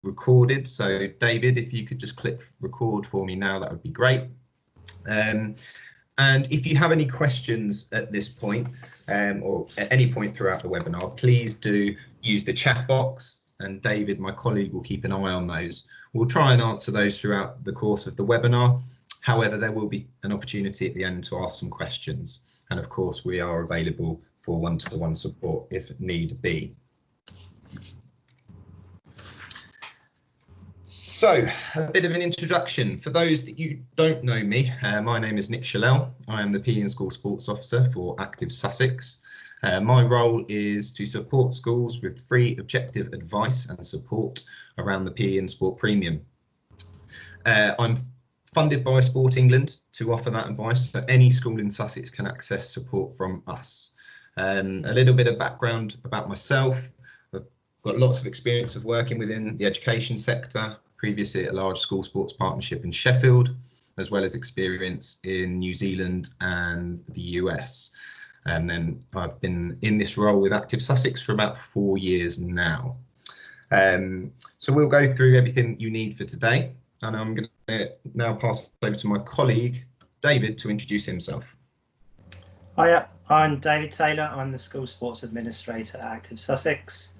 recorded. So David, if you could just click record for me now, that would be great. And if you have any questions at this point, or at any point throughout the webinar, please do use the chat box, and David, my colleague, will keep an eye on those. We'll try and answer those throughout the course of the webinar. However, there will be an opportunity at the end to ask some questions. And of course, we are available for one-to-one support if need be. So, a bit of an introduction. For those that you don't know me, my name is Nick Shallell. I am the PE and School Sports Officer for Active Sussex. My role is to support schools with free objective advice and support around the PE and Sport Premium. I'm funded by Sport England to offer that advice, so any school in Sussex can access support from us. A little bit of background about myself. I've got lots of experience of working within the education sector, previously at a large school sports partnership in Sheffield, as well as experience in New Zealand and the US. And then I've been in this role with Active Sussex for about 4 years now. So we'll go through everything you need for today, and I'm going to now pass over to my colleague, David, to introduce himself. Hiya, I'm David Taylor. I'm the School Sports Administrator at Active Sussex.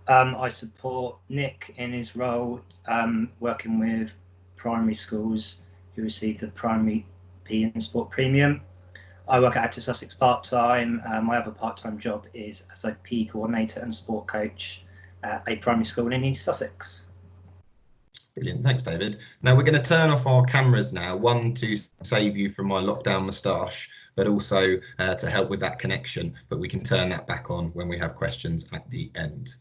I support Nick in his role working with primary schools who receive the primary PE and Sport Premium. I work at Active Sussex part-time. My other part-time job is as a PE coordinator and sport coach at a primary school in East Sussex. Brilliant, thanks David. Now we're going to turn off our cameras now, one to save you from my lockdown moustache, but also to help with that connection, but we can turn that back on when we have questions at the end.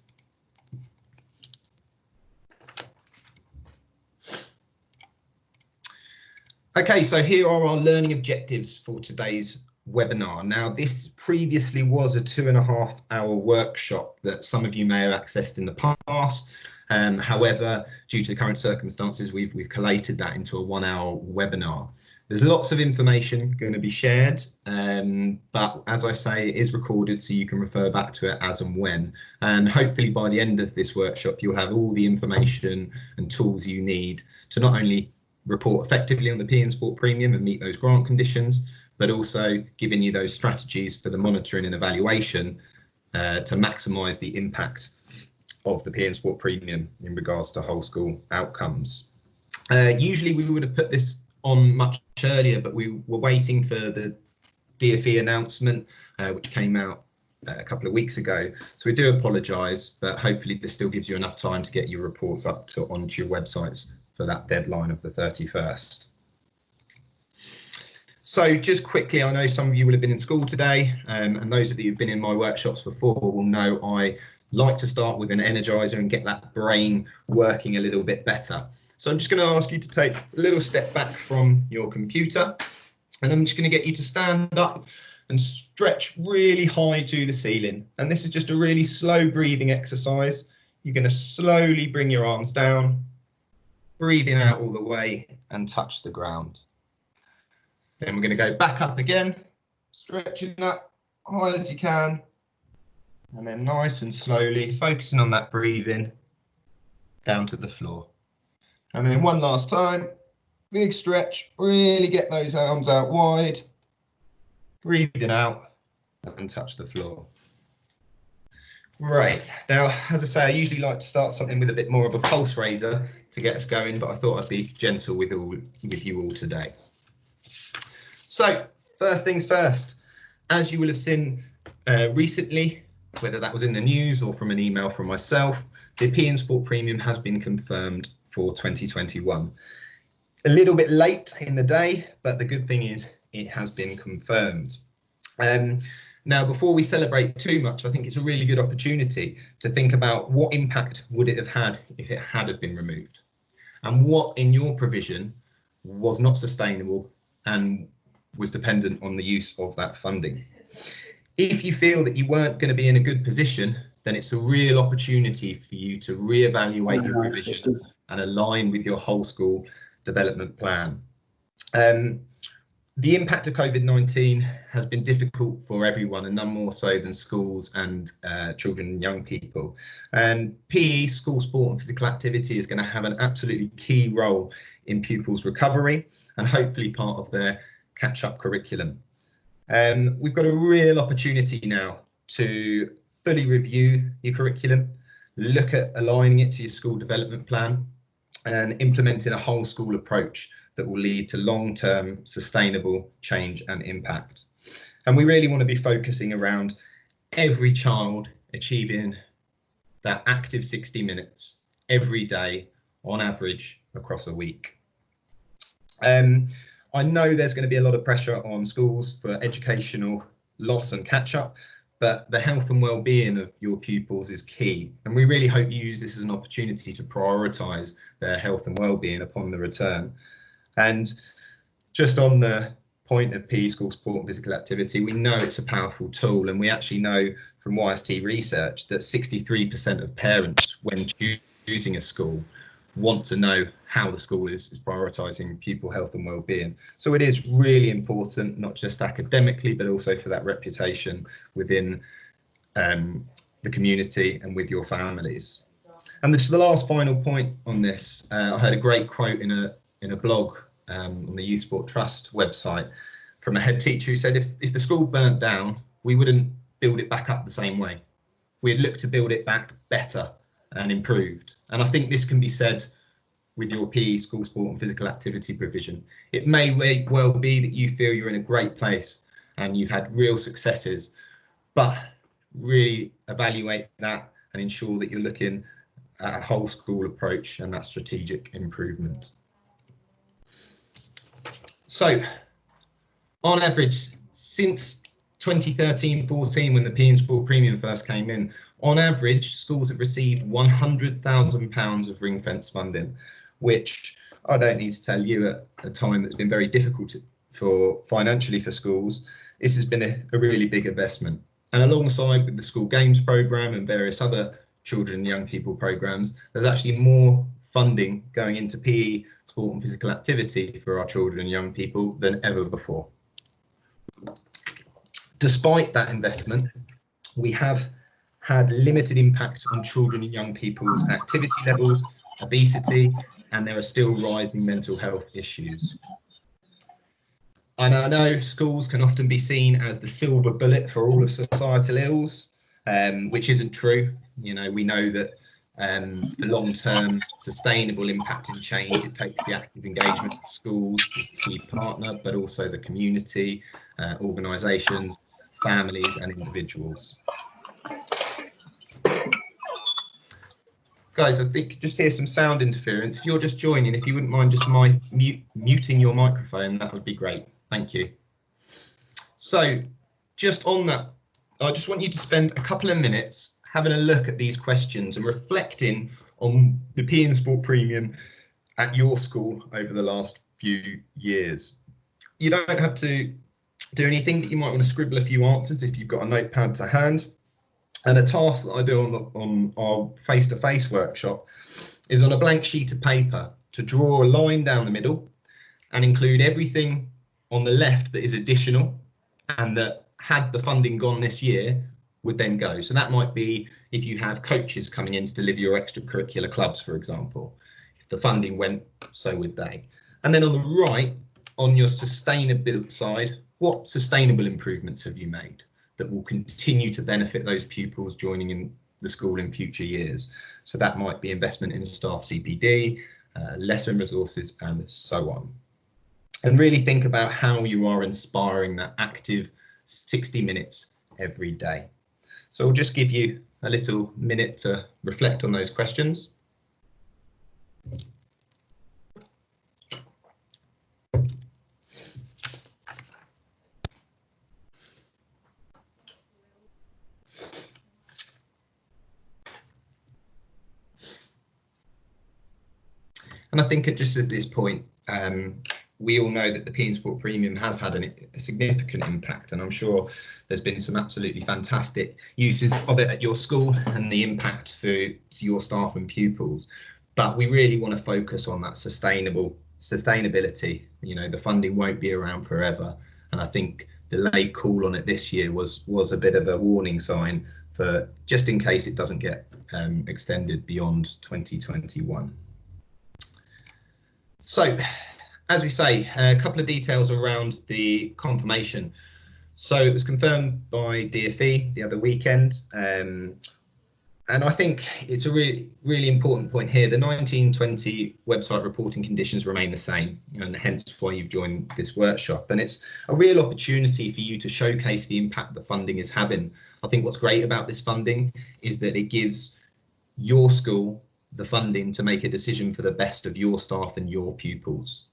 Okay, so here are our learning objectives for today's webinar. Now, this previously was a 2.5-hour workshop that some of you may have accessed in the past. However, due to the current circumstances, we've collated that into a 1-hour webinar. There's lots of information going to be shared, but as I say, it is recorded so you can refer back to it as and when. And hopefully by the end of this workshop, you'll have all the information and tools you need to not only report effectively on the PE and Sport Premium and meet those grant conditions, but also giving you those strategies for the monitoring and evaluation to maximise the impact of the PE and Sport Premium in regards to whole school outcomes. Usually we would have put this on much earlier, but we were waiting for the DfE announcement, which came out a couple of weeks ago. So we do apologise, but hopefully this still gives you enough time to get your reports up onto your websites for that deadline of the 31st. So just quickly, I know some of you will have been in school today, and those of you who've been in my workshops before will know I like to start with an energizer and get that brain working a little bit better. So I'm just going to ask you to take a little step back from your computer, and I'm just going to get you to stand up and stretch really high to the ceiling. And this is just a really slow breathing exercise. You're going to slowly bring your arms down, breathing out all the way and touch the ground. Then we're going to go back up again, stretching up high as you can, and then nice and slowly focusing on that breathing down to the floor. And then one last time, big stretch, really get those arms out wide, breathing out and touch the floor. Right, now, as I say, I usually like to start something with a bit more of a pulse raiser to get us going, but I thought I'd be gentle with you all today. So, first things first, as you will have seen recently, whether that was in the news or from an email from myself, the PE and Sport Premium has been confirmed for 2021. A little bit late in the day, but the good thing is it has been confirmed. Now, before we celebrate too much, I think it's a really good opportunity to think about what impact would it have had if it had been removed, and what in your provision was not sustainable and was dependent on the use of that funding. If you feel that you weren't going to be in a good position, then it's a real opportunity for you to reevaluate your provision and align with your whole school development plan. The impact of COVID-19 has been difficult for everyone, and none more so than schools and children and young people. And PE, school sport and physical activity, is going to have an absolutely key role in pupils' recovery and hopefully part of their catch-up curriculum. We've got a real opportunity now to fully review your curriculum, look at aligning it to your school development plan and implementing a whole school approach that will lead to long-term sustainable change and impact. And we really want to be focusing around every child achieving that active 60 minutes every day on average across a week. I know there's going to be a lot of pressure on schools for educational loss and catch up, but the health and well-being of your pupils is key. And we really hope you use this as an opportunity to prioritise their health and well-being upon the return. And just on the point of PE school sport and physical activity, we know it's a powerful tool, and we actually know from YST research that 63% of parents, when choosing a school, want to know how the school is prioritising pupil health and well-being. So it is really important, not just academically, but also for that reputation within the community and with your families. And this is the last final point on this. I heard a great quote in a blog on the Youth Sport Trust website from a head teacher who said, if the school burnt down, we wouldn't build it back up the same way. We'd look to build it back better and improved. And I think this can be said with your PE, school sport and physical activity provision. It may well be that you feel you're in a great place and you've had real successes, but really evaluate that and ensure that you're looking at a whole school approach and that strategic improvement. So on average, since 2013-14, when the PE and Sport Premium first came in, on average, schools have received £100,000 of ring-fence funding, which I don't need to tell you, at a time that's been very difficult financially for schools, this has been a really big investment. And alongside with the school games programme and various other children and young people programmes, there's actually more funding going into PE, sport and physical activity for our children and young people than ever before. Despite that investment, we have had limited impact on children and young people's activity levels, obesity, and there are still rising mental health issues. And I know schools can often be seen as the silver bullet for all of societal ills, which isn't true. You know, we know that the long-term sustainable impact and change, it takes the active engagement of schools, the key partner, but also the community, organisations, families and individuals. Guys, I think just hear some sound interference. If you're just joining, if you wouldn't mind just muting your microphone, that would be great. Thank you. So just on that, I just want you to spend a couple of minutes having a look at these questions and reflecting on the PE and Sport Premium at your school over the last few years. You don't have to do anything, but you might want to scribble a few answers if you've got a notepad to hand. And a task that I do on our face-to-face workshop is on a blank sheet of paper to draw a line down the middle and include everything on the left that is additional and that, had the funding gone this year, would then go. So that might be if you have coaches coming in to deliver your extracurricular clubs, for example. If the funding went, so would they. And then on the right, on your sustainability side, what sustainable improvements have you made that will continue to benefit those pupils joining in the school in future years? So that might be investment in staff CPD, lesson resources, and so on. And really think about how you are inspiring that active 60 minutes every day. So I'll just give you a little minute to reflect on those questions. And I think just at this point, we all know that the PE and Sport Premium has had a significant impact, and I'm sure there's been some absolutely fantastic uses of it at your school and the impact to your staff and pupils. But we really want to focus on that sustainable sustainability. You know, the funding won't be around forever, and I think the late call on it this year was a bit of a warning sign for just in case it doesn't get extended beyond 2021. So, as we say, a couple of details around the confirmation. So it was confirmed by DfE the other weekend, and I think it's a really important point here. The 1920 website reporting conditions remain the same, and hence why you've joined this workshop. And it's a real opportunity for you to showcase the impact the funding is having. I think what's great about this funding is that it gives your school the funding to make a decision for the best of your staff and your pupils.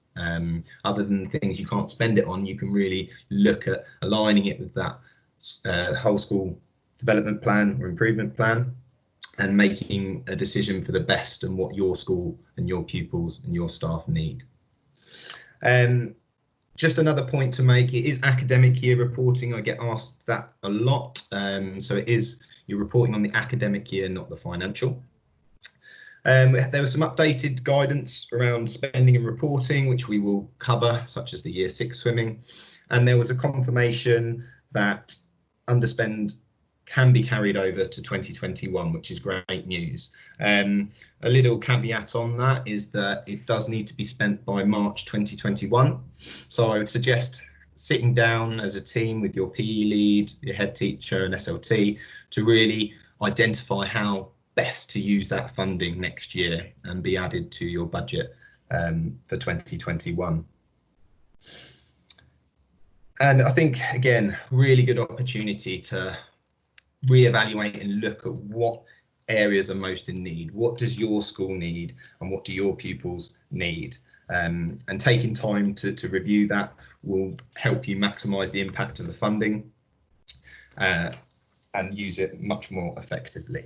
Other than things you can't spend it on, you can really look at aligning it with that whole school development plan or improvement plan, and making a decision for the best and what your school and your pupils and your staff need. Just another point to make, it is academic year reporting. I get asked that a lot. So it is, you're reporting on the academic year, not the financial. There was some updated guidance around spending and reporting, which we will cover, such as the Year 6 swimming. And there was a confirmation that underspend can be carried over to 2021, which is great news. A little caveat on that is that it does need to be spent by March 2021. So I would suggest sitting down as a team with your PE lead, your head teacher and SLT to really identify how best to use that funding next year and be added to your budget for 2021. And I think, again, really good opportunity to reevaluate and look at what areas are most in need. What does your school need and what do your pupils need? And taking time to review that will help you maximise the impact of the funding and use it much more effectively.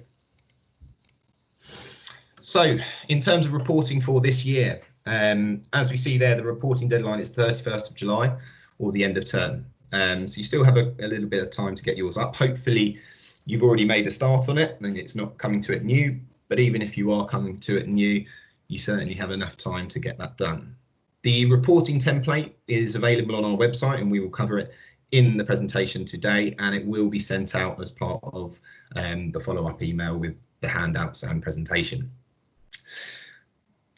So in terms of reporting for this year, as we see there, the reporting deadline is 31st of July or the end of term. So you still have a little bit of time to get yours up. Hopefully you've already made a start on it and it's not coming to it new, but even if you are coming to it new, you certainly have enough time to get that done. The reporting template is available on our website and we will cover it in the presentation today, and it will be sent out as part of the follow-up email with the handouts and presentation.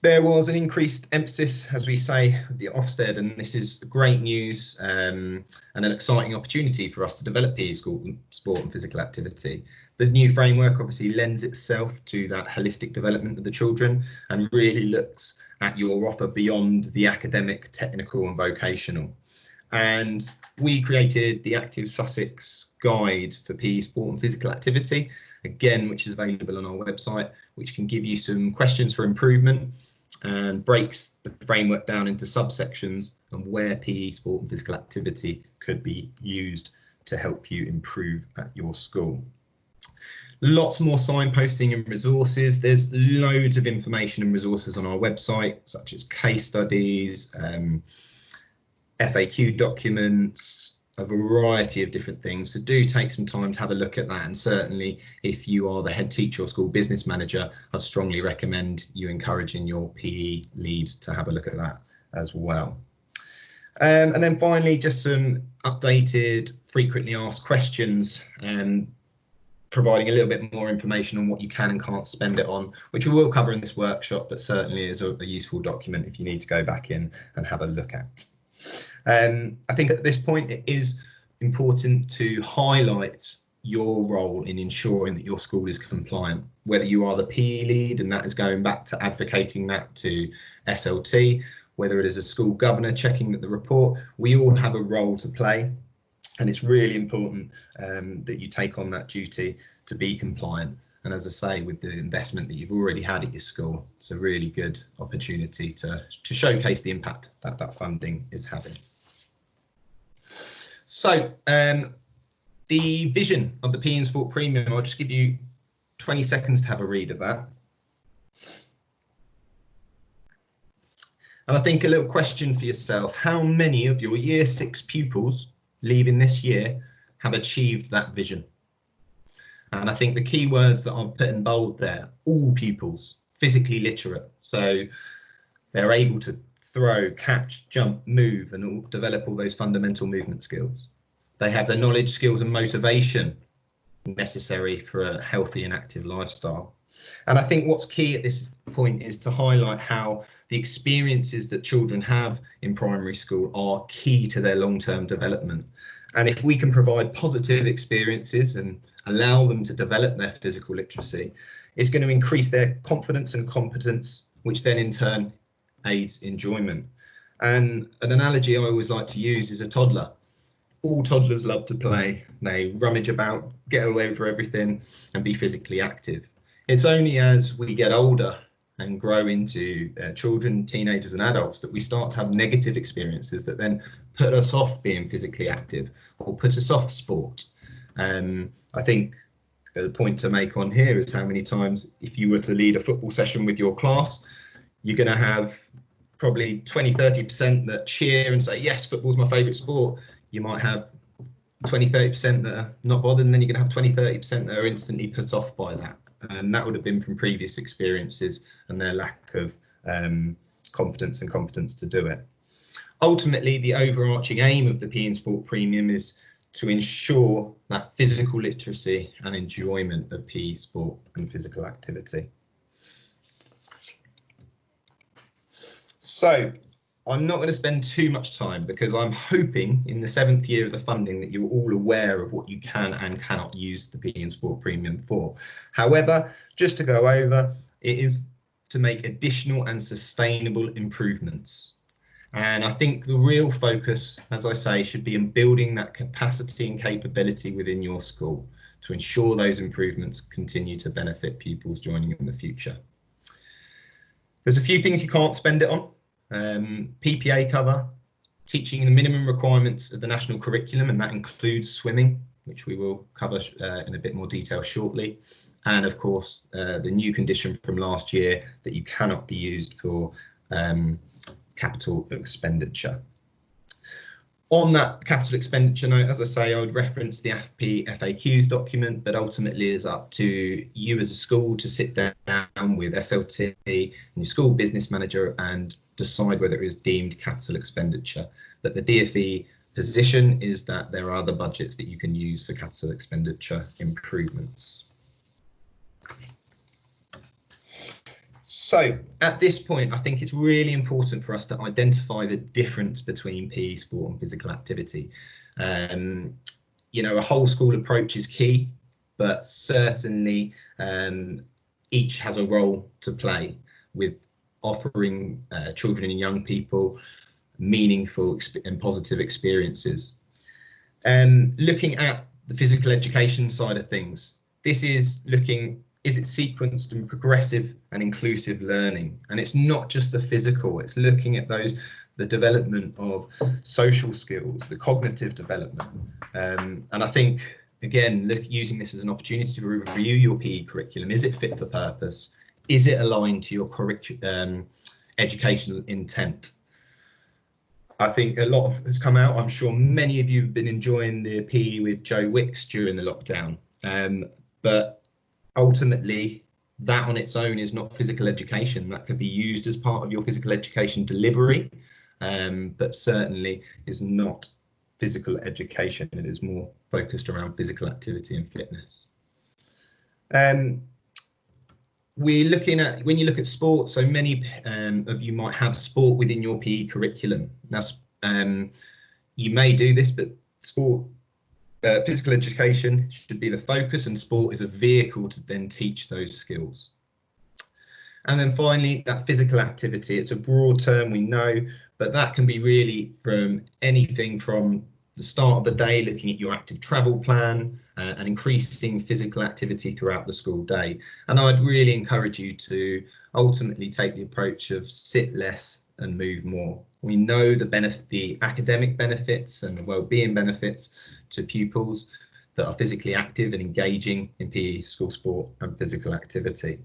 There was an increased emphasis, as we say, at the Ofsted, and this is great news and an exciting opportunity for us to develop PE school sport and physical activity. The new framework obviously lends itself to that holistic development of the children and really looks at your offer beyond the academic, technical and vocational. And we created the Active Sussex Guide for PE sport and physical activity, again, which is available on our website, which can give you some questions for improvement and breaks the framework down into subsections and where PE sport and physical activity could be used to help you improve at your school. Lots more signposting and resources. There's loads of information and resources on our website, such as case studies, FAQ documents, a variety of different things. So do take some time to have a look at that, and certainly if you are the head teacher or school business manager, I'd strongly recommend you encouraging your PE lead to have a look at that as well. And then finally, just some updated frequently asked questions and providing a little bit more information on what you can and can't spend it on, which we will cover in this workshop, but certainly is a useful document if you need to go back in and have a look at. I think at this point it is important to highlight your role in ensuring that your school is compliant, whether you are the PE lead and that is going back to advocating that to SLT, whether it is a school governor checking that the report, we all have a role to play, and it's really important that you take on that duty to be compliant. And as I say, with the investment that you've already had at your school, it's a really good opportunity to showcase the impact that that funding is having. So the vision of the PE and Sport Premium, I'll just give you 20 seconds to have a read of that. And I think a little question for yourself, how many of your Year 6 pupils leaving this year have achieved that vision? And I think the key words that I've put in bold there, all pupils, physically literate. So they're able to throw, catch, jump, move, and develop all those fundamental movement skills. They have the knowledge, skills, and motivation necessary for a healthy and active lifestyle. And I think what's key at this point is to highlight how the experiences that children have in primary school are key to their long-term development. And if we can provide positive experiences and allow them to develop their physical literacy, it's going to increase their confidence and competence, which then in turn aids enjoyment. And an analogy I always like to use is a toddler. All toddlers love to play. They rummage about, get all over everything, and be physically active. It's only as we get older and grow into children, teenagers, and adults that we start to have negative experiences that then put us off being physically active or put us off sport. I think the point to make on here is how many times, if you were to lead a football session with your class, you're going to have probably 20-30% that cheer and say, yes, football's my favourite sport. You might have 20-30% that are not bothered, and then you're going to have 20-30% that are instantly put off by that. And that would have been from previous experiences and their lack of confidence and competence to do it. Ultimately, the overarching aim of the PE and Sport Premium is to ensure that physical literacy and enjoyment of PE, sport and physical activity. So I'm not going to spend too much time because I'm hoping in the 7th year of the funding that you're all aware of what you can and cannot use the PE and Sport Premium for. However, just to go over, it is to make additional and sustainable improvements. And I think the real focus, as I say, should be in building that capacity and capability within your school to ensure those improvements continue to benefit pupils joining in the future. There's a few things you can't spend it on. PPA cover, teaching the minimum requirements of the national curriculum, and that includes swimming, which we will cover in a bit more detail shortly. And of course, the new condition from last year that you cannot be used for capital expenditure. On that capital expenditure note, as I say, I would reference the AFP FAQs document, but ultimately it's up to you as a school to sit down with SLT and your school business manager and decide whether it is deemed capital expenditure. But the DfE position is that there are other budgets that you can use for capital expenditure improvements. So at this point, I think it's really important for us to identify the difference between PE, sport and physical activity. You know, a whole school approach is key, but certainly each has a role to play with offering children and young people meaningful and positive experiences. Looking at the physical education side of things, this is looking, is it sequenced and progressive and inclusive learning? And it's not just the physical, it's looking at the development of social skills, the cognitive development. And I think, again, using this as an opportunity to review your PE curriculum. Is it fit for purpose? Is it aligned to your educational intent? I think a lot has come out. I'm sure many of you have been enjoying the PE with Joe Wicks during the lockdown. But ultimately, that on its own is not physical education. That could be used as part of your physical education delivery, but certainly is not physical education. It is more focused around physical activity and fitness. We're looking at, when you look at sport, so many of you might have sport within your PE curriculum. Now, you may do this, but sport, physical education should be the focus, and sport is a vehicle to then teach those skills. And then finally, that physical activity, it's a broad term, we know, but that can be really from anything from the start of the day, looking at your active travel plan and increasing physical activity throughout the school day. And I'd really encourage you to ultimately take the approach of sit less and move more. We know the academic benefits and the well-being benefits to pupils that are physically active and engaging in PE, school sport and physical activity.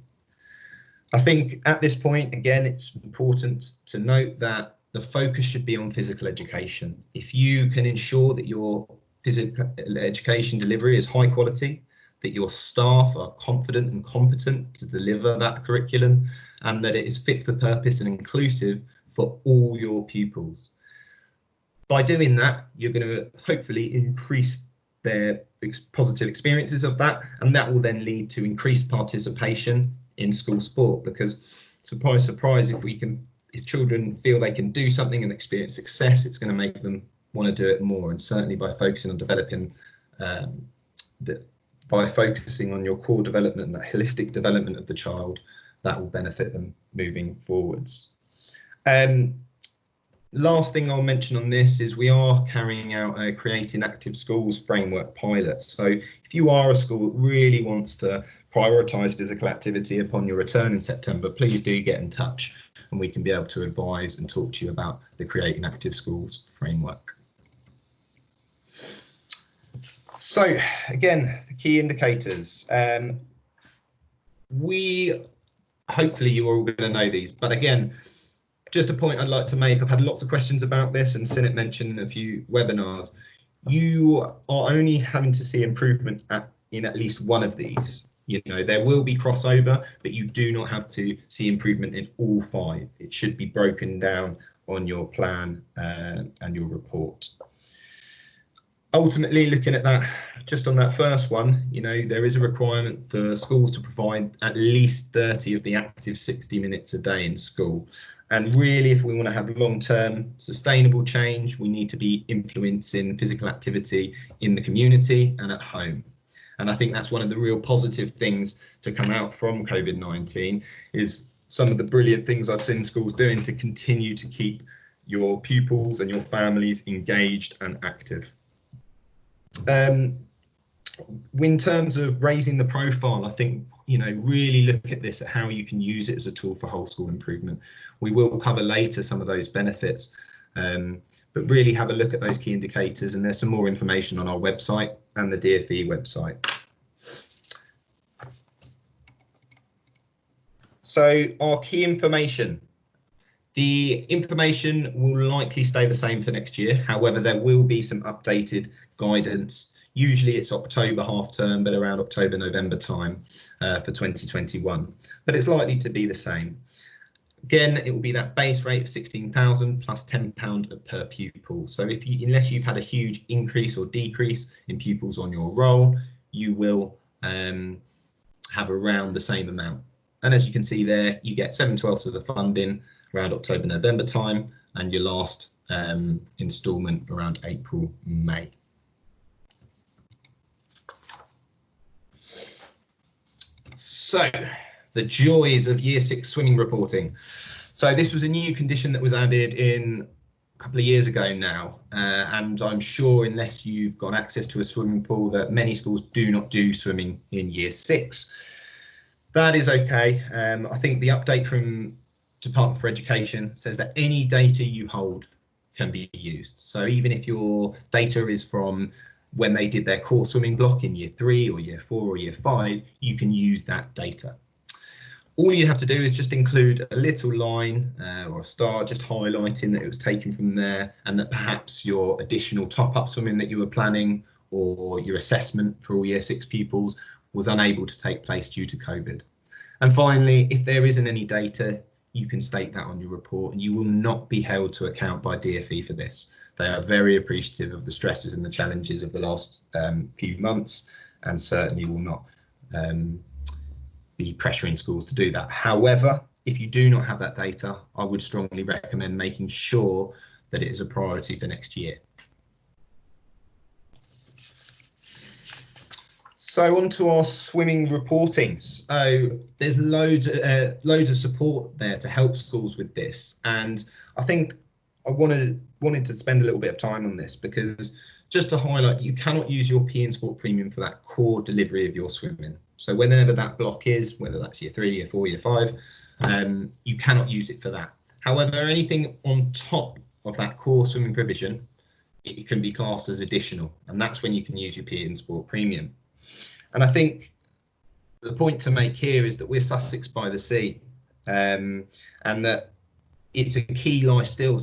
I think at this point, again, it's important to note that the focus should be on physical education. If you can ensure that your physical education delivery is high quality, that your staff are confident and competent to deliver that curriculum, and that it is fit for purpose and inclusive for all your pupils. By doing that, you're going to hopefully increase their positive experiences of that, and that will then lead to increased participation in school sport, because surprise, surprise, if children feel they can do something and experience success, it's going to make them want to do it more. And certainly by focusing on developing by focusing on your core development and that holistic development of the child, that will benefit them moving forwards. Last thing I'll mention on this is we are carrying out a Creating Active Schools framework pilot. So if you are a school that really wants to prioritise physical activity upon your return in September, please do get in touch and we can be able to advise and talk to you about the Creating Active Schools framework. So again, the key indicators. Hopefully you are all going to know these, but again, just a point I'd like to make, I've had lots of questions about this and seen it mentioned in a few webinars. You are only having to see improvement in at least one of these. You know, there will be crossover, but you do not have to see improvement in all 5. It should be broken down on your plan and your report. Ultimately, looking at that, just on that first one, you know, there is a requirement for schools to provide at least 30 of the active 60 minutes a day in school. And really, if we want to have long-term sustainable change, we need to be influencing physical activity in the community and at home. And I think that's one of the real positive things to come out from COVID-19 is some of the brilliant things I've seen schools doing to continue to keep your pupils and your families engaged and active. In terms of raising the profile, I think, you know, really look at this, at how you can use it as a tool for whole school improvement. We will cover later some of those benefits, but really have a look at those key indicators, and there's some more information on our website and the DfE website. So our key information. The information will likely stay the same for next year. However, there will be some updated guidance. Usually it's October half term, but around October, November time for 2021. But it's likely to be the same. Again, it will be that base rate of 16,000 plus £10 per pupil. So unless you've had a huge increase or decrease in pupils on your roll, you will have around the same amount. And as you can see there, you get 7/12 of the funding around October, November time, and your last instalment around April, May. So the joys of Year 6 swimming reporting. So this was a new condition that was added in a couple of years ago now, and I'm sure unless you've got access to a swimming pool, that many schools do not do swimming in Year 6. That is okay. I think the update from Department for Education says that any data you hold can be used. So even if your data is from when they did their core swimming block in Year 3 or Year 4 or Year 5, you can use that data. All you have to do is just include a little line or a star just highlighting that it was taken from there, and that perhaps your additional top-up swimming that you were planning or your assessment for all Year 6 pupils was unable to take place due to COVID. And finally, if there isn't any data, you can state that on your report, and you will not be held to account by DfE for this. They are very appreciative of the stresses and the challenges of the last few months, and certainly will not be pressuring schools to do that. However, if you do not have that data, I would strongly recommend making sure that it is a priority for next year. So on to our swimming reporting. So there's loads of support there to help schools with this, and I think I wanted to spend a little bit of time on this, because just to highlight, you cannot use your PE and Sport Premium for that core delivery of your swimming. So whenever that block is, whether that's Year 3, Year 4, Year 5, you cannot use it for that. However, anything on top of that core swimming provision, it can be classed as additional, and that's when you can use your PE and Sport Premium. And I think the point to make here is that we're Sussex by the sea, and that it's a key life skill.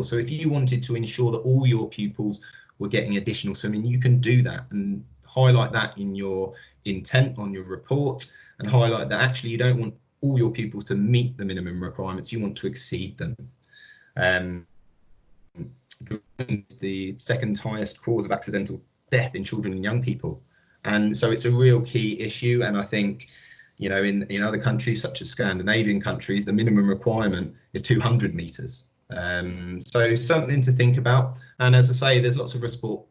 So if you wanted to ensure that all your pupils were getting additional swimming, you can do that and highlight that in your intent on your report, and highlight that actually you don't want all your pupils to meet the minimum requirements, you want to exceed them. The second highest cause of accidental death in children and young people. And so it's a real key issue. And I think, you know, in other countries such as Scandinavian countries, the minimum requirement is 200 meters. So something to think about. And as I say, there's lots of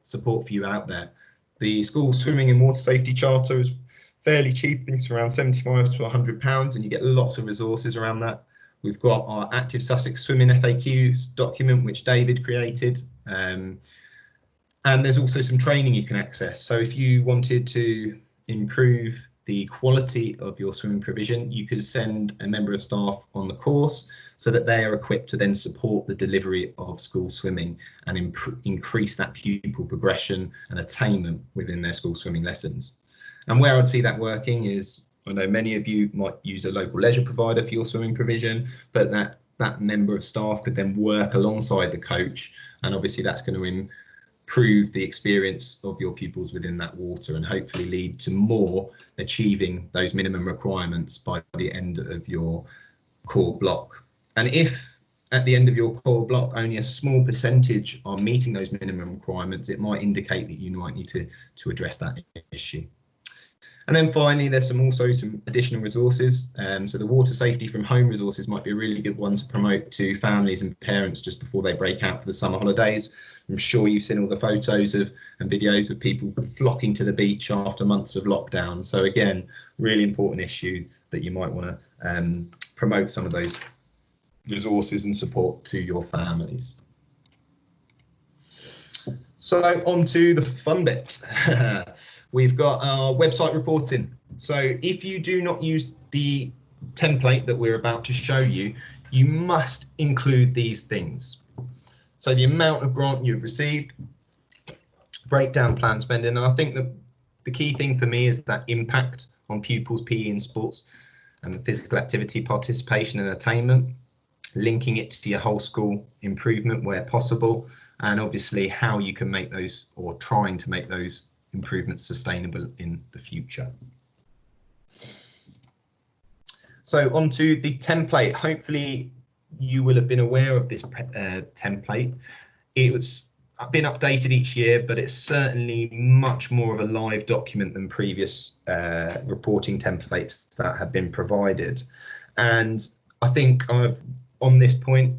support for you out there. The school swimming and water safety charter is fairly cheap. I think it's around £75 to £100, and you get lots of resources around that. We've got our Active Sussex Swimming FAQs document, which David created. And there's also some training you can access. So if you wanted to improve the quality of your swimming provision, you could send a member of staff on the course so that they are equipped to then support the delivery of school swimming and increase that pupil progression and attainment within their school swimming lessons. And where I'd see that working is, I know many of you might use a local leisure provider for your swimming provision, but that member of staff could then work alongside the coach, and obviously that's going to improve the experience of your pupils within that water and hopefully lead to more achieving those minimum requirements by the end of your core block. And if at the end of your core block only a small percentage are meeting those minimum requirements, it might indicate that you might need to address that issue. And then finally, there's also some additional resources. So the water safety from home resources might be a really good one to promote to families and parents just before they break out for the summer holidays. I'm sure you've seen all the photos and videos of people flocking to the beach after months of lockdown. So again, really important issue that you might want to promote some of those resources and support to your families. So on to the fun bit. We've got our website reporting. So if you do not use the template that we're about to show you, you must include these things. So the amount of grant you've received, breakdown plan spending, and I think that the key thing for me is that impact on pupils' PE and sports and physical activity participation and attainment, linking it to your whole school improvement where possible, and obviously how you can make those, or trying to make those improvements sustainable in the future. So onto the template. Hopefully you will have been aware of this template. It was been updated each year, but it's certainly much more of a live document than previous reporting templates that have been provided. And I think on this point,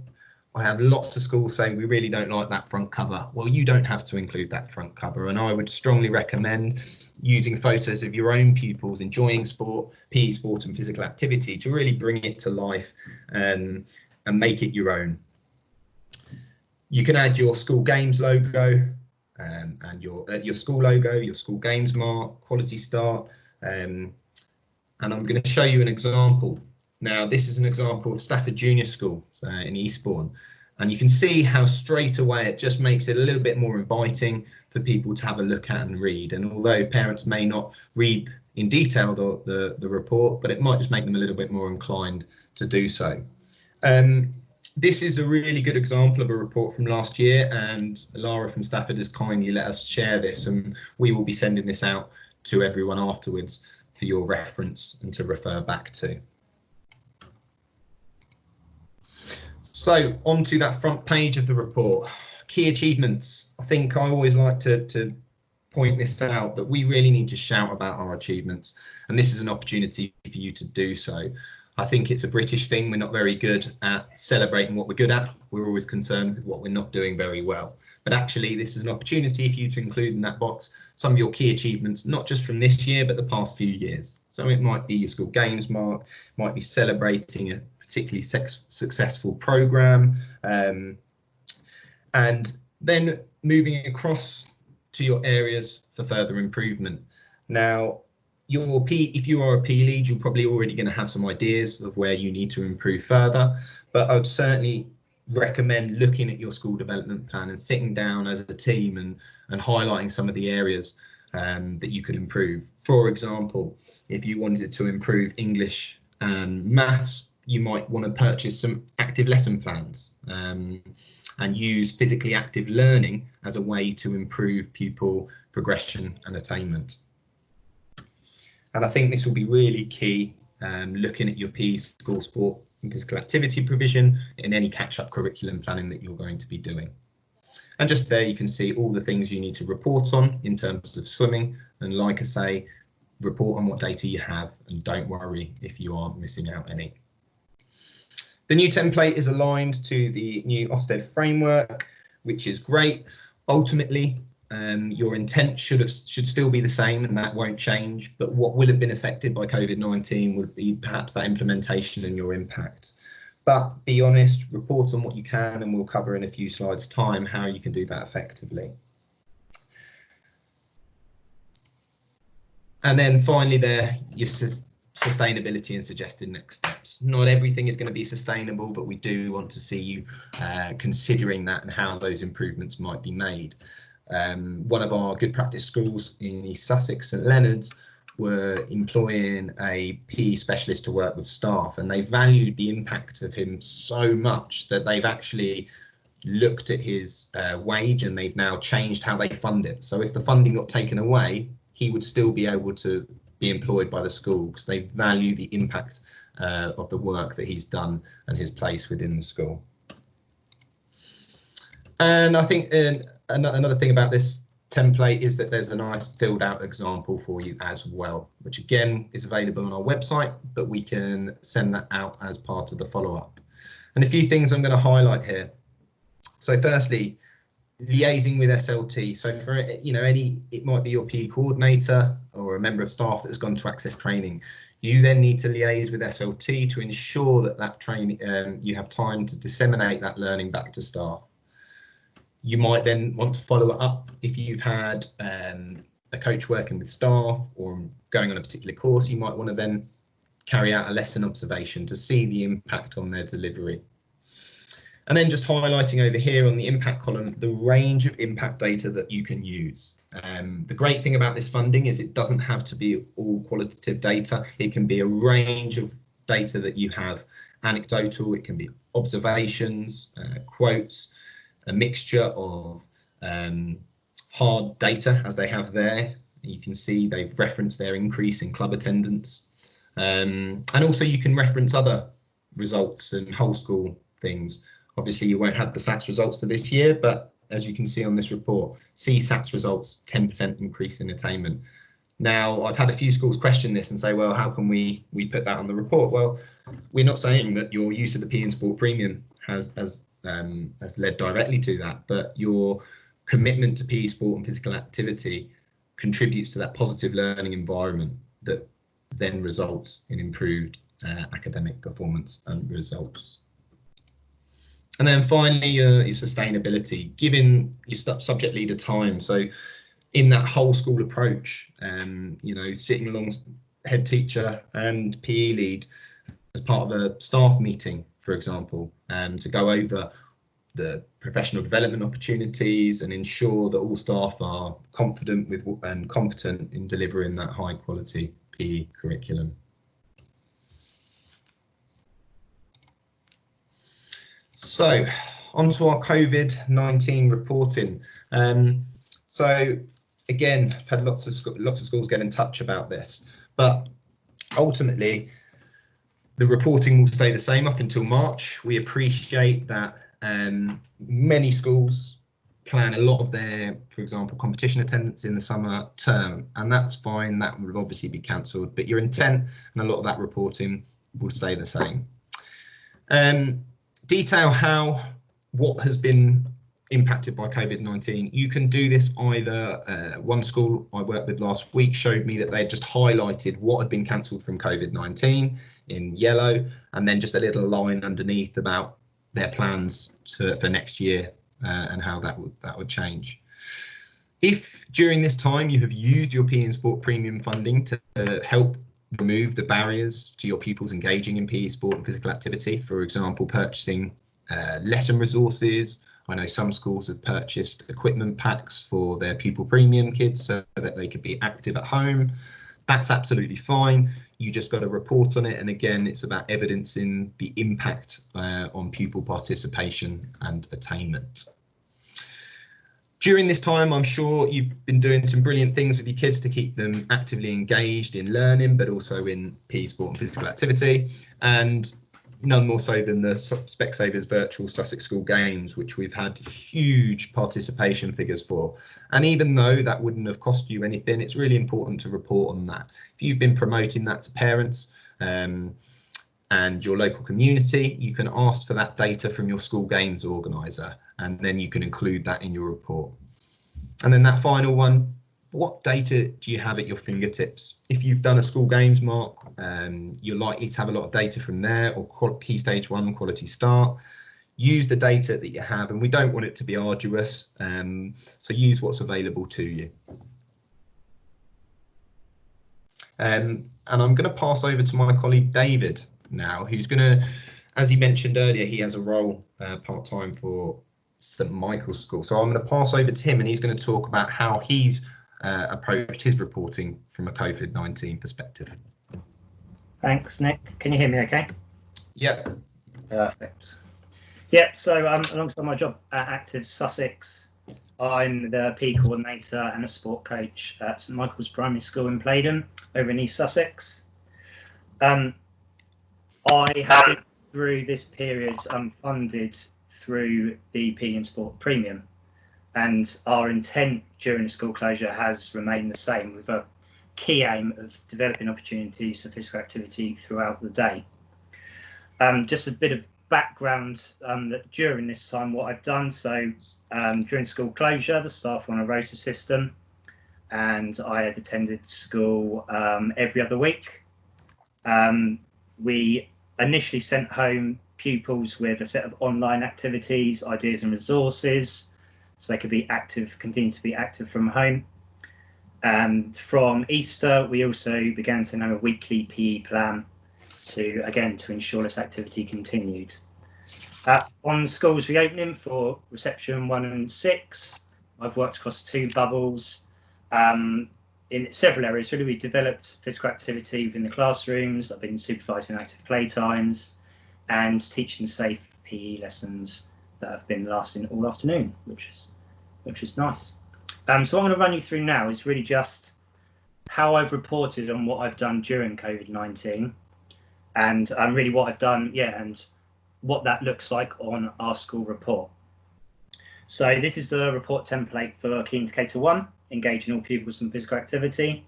I have lots of schools saying we really don't like that front cover. Well, you don't have to include that front cover, and I would strongly recommend using photos of your own pupils enjoying sport, PE sport and physical activity to really bring it to life and make it your own. You can add your school games logo and your school logo, your school games mark, quality start, and I'm going to show you an example. Now, this is an example of Stafford Junior School in Eastbourne, and you can see how straight away it just makes it a little bit more inviting for people to have a look at and read. And although parents may not read in detail the report, but it might just make them a little bit more inclined to do so. This is a really good example of a report from last year, and Lara from Stafford has kindly let us share this, and we will be sending this out to everyone afterwards for your reference and to refer back to. So onto that front page of the report, key achievements. I think I always like to point this out, that we really need to shout about our achievements, and this is an opportunity for you to do so. I think it's a British thing. We're not very good at celebrating what we're good at. We're always concerned with what we're not doing very well. But actually, this is an opportunity for you to include in that box some of your key achievements, not just from this year, but the past few years. So it might be your school games mark, might be celebrating a particularly successful program, and then moving across to your areas for further improvement. Now, if you are a PE lead, you're probably already going to have some ideas of where you need to improve further, but I'd certainly recommend looking at your school development plan and sitting down as a team and highlighting some of the areas that you could improve. For example, if you wanted to improve English and maths, you might want to purchase some active lesson plans and use physically active learning as a way to improve pupil progression and attainment. And I think this will be really key looking at your PE school sport and physical activity provision in any catch-up curriculum planning that you're going to be doing. And just there you can see all the things you need to report on in terms of swimming, and like I say, report on what data you have and don't worry if you are missing out any. The new template is aligned to the new Ofsted framework, which is great. Ultimately, your intent should still be the same, and that won't change, but what will have been affected by COVID-19 would be perhaps that implementation and your impact. But be honest, report on what you can, and we'll cover in a few slides time how you can do that effectively. And then finally there, your sustainability and suggested next steps. Not everything is going to be sustainable, but we do want to see you considering that and how those improvements might be made. One of our good practice schools in East Sussex, St Leonard's, were employing a PE specialist to work with staff, and they valued the impact of him so much that they've actually looked at his wage, and they've now changed how they fund it. So if the funding got taken away, he would still be able to be employed by the school because they value the impact of the work that he's done and his place within the school. And I think another thing about this template is that there's a nice filled out example for you as well, which again is available on our website, but we can send that out as part of the follow-up. And a few things I'm going to highlight here. So firstly, liaising with SLT. So for, you know, it might be your PE coordinator or a member of staff that has gone to access training. You then need to liaise with SLT to ensure that that training, you have time to disseminate that learning back to staff. You might then want to follow it up if you've had a coach working with staff or going on a particular course. You might want to then carry out a lesson observation to see the impact on their delivery. And then just highlighting over here on the impact column, the range of impact data that you can use. The great thing about this funding is it doesn't have to be all qualitative data. It can be a range of data that you have, anecdotal, it can be observations, quotes, a mixture of hard data as they have there. You can see they've referenced their increase in club attendance. And also you can reference other results and whole school things. Obviously, you won't have the SATs results for this year, but as you can see on this report, SATs results, 10% increase in attainment. Now, I've had a few schools question this and say, well, how can we put that on the report? Well, we're not saying that your use of the PE and Sport Premium has led directly to that, but your commitment to PE, sport and physical activity contributes to that positive learning environment that then results in improved academic performance and results. And then finally, your sustainability, giving your subject leader time. So in that whole school approach, you know, sitting along head teacher and PE lead as part of a staff meeting, for example, to go over the professional development opportunities and ensure that all staff are confident with and competent in delivering that high quality PE curriculum. So onto our COVID-19 reporting. So again, I've had lots of schools get in touch about this, but ultimately the reporting will stay the same up until March. We appreciate that many schools plan a lot of their, for example, competition attendance in the summer term, and that's fine. That will obviously be cancelled, but your intent and a lot of that reporting will stay the same. Detail what has been impacted by COVID-19. You can do this either, one school I worked with last week showed me that they just highlighted what had been cancelled from COVID-19 in yellow, and then just a little line underneath about their plans for next year and how that would change. If during this time you have used your PE and Sport Premium funding to help remove the barriers to your pupils engaging in PE, sport and physical activity, for example, purchasing lesson resources. I know some schools have purchased equipment packs for their pupil premium kids so that they could be active at home. That's absolutely fine. You just got to report on it. And again, it's about evidencing the impact on pupil participation and attainment. During this time, I'm sure you've been doing some brilliant things with your kids to keep them actively engaged in learning, but also in PE, sport and physical activity. And none more so than the Specsavers virtual Sussex School Games, which we've had huge participation figures for. And even though that wouldn't have cost you anything, it's really important to report on that. If you've been promoting that to parents, and your local community, you can ask for that data from your school games organiser, and then you can include that in your report. And then that final one, what data do you have at your fingertips? If you've done a school games mark, you're likely to have a lot of data from there, or Key Stage 1 Quality Start. Use the data that you have, and we don't want it to be arduous, so use what's available to you. And I'm going to pass over to my colleague David now, who's going to, as he mentioned earlier, he has a role part-time for St Michael's School. So I'm going to pass over to him, and he's going to talk about how he's approached his reporting from a COVID-19 perspective. Thanks, Nick. Can you hear me okay? Yeah. Perfect. Yeah, so alongside my job at Active Sussex, I'm the PE coordinator and a sport coach at St Michael's Primary School in Playden over in East Sussex. I have been through this period funded through the PE and Sport Premium, and our intent during the school closure has remained the same, with a key aim of developing opportunities for physical activity throughout the day. Just a bit of background that during this time what I've done, so during school closure the staff were on a rota system, and I had attended school every other week. We initially sent home pupils with a set of online activities, ideas and resources, so they could be active, continue to be active from home. And from Easter, we also began to know a weekly PE plan to ensure this activity continued. On schools reopening for reception 1 and 6, I've worked across 2 bubbles. In several areas, really, we developed physical activity within the classrooms. I've been supervising active playtimes and teaching safe PE lessons that have been lasting all afternoon, which is nice. So what I'm going to run you through now is really just how I've reported on what I've done during COVID-19, and really what I've done, and what that looks like on our school report. So this is the report template for Key Indicator 1. Engaging all pupils in physical activity.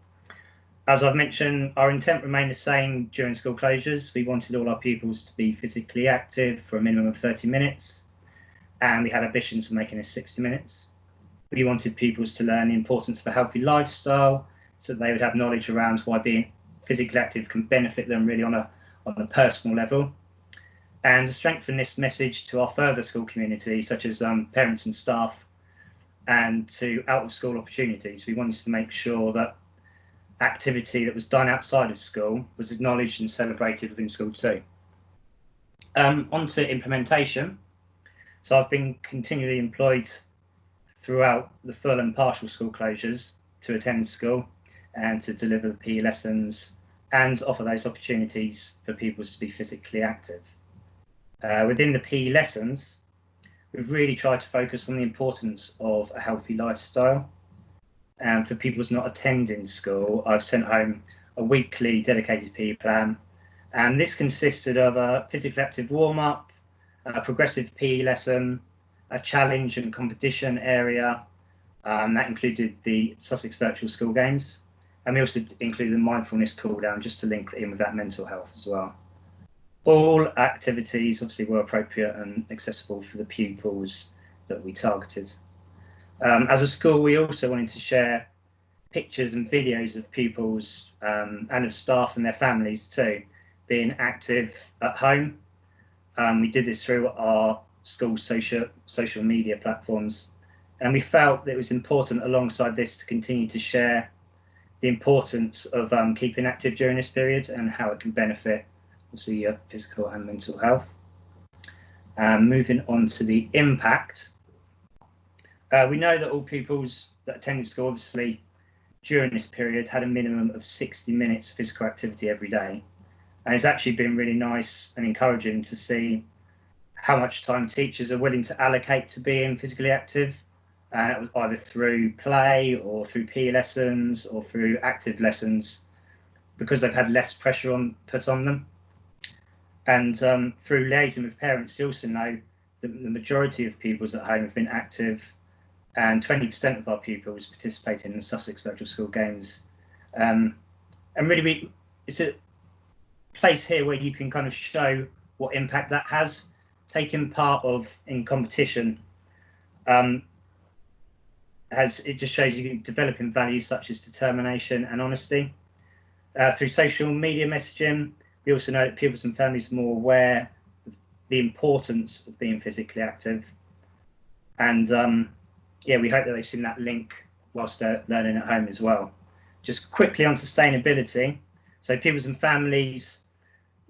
As I've mentioned, our intent remained the same during school closures. We wanted all our pupils to be physically active for a minimum of 30 minutes, and we had ambitions of making this 60 minutes. We wanted pupils to learn the importance of a healthy lifestyle, so that they would have knowledge around why being physically active can benefit them really on a personal level. And to strengthen this message to our further school community, such as parents and staff, and to out-of-school opportunities, we wanted to make sure that activity that was done outside of school was acknowledged and celebrated within school too. On to implementation. So I've been continually employed throughout the full and partial school closures to attend school and to deliver the PE lessons and offer those opportunities for pupils to be physically active. Within the PE lessons, we've really tried to focus on the importance of a healthy lifestyle. And for people who's not attending school, I've sent home a weekly dedicated PE plan. And this consisted of a physically active warm-up, a progressive PE lesson, a challenge and competition area. That included the Sussex Virtual School Games. And we also included the mindfulness cool down, just to link in with that mental health as well. All activities obviously were appropriate and accessible for the pupils that we targeted. As a school, we also wanted to share pictures and videos of pupils and of staff and their families too, being active at home. We did this through our school social media platforms, and we felt that it was important alongside this to continue to share the importance of keeping active during this period and how it can benefit also your physical and mental health. Moving on to the impact. We know that all pupils that attended school, obviously, during this period had a minimum of 60 minutes physical activity every day. And it's actually been really nice and encouraging to see how much time teachers are willing to allocate to being physically active and it was either through play or through PE lessons or through active lessons, because they've had less pressure put on them. And through liaising with parents, you also know that the majority of pupils at home have been active, and 20% of our pupils participate in the Sussex local school games. And really, it's a place here where you can kind of show what impact that has. Taking part in competition, it just shows you developing values such as determination and honesty. Through social media messaging, we also know that pupils and families are more aware of the importance of being physically active. And yeah, we hope that they've seen that link whilst they're learning at home as well. Just quickly on sustainability. So pupils and families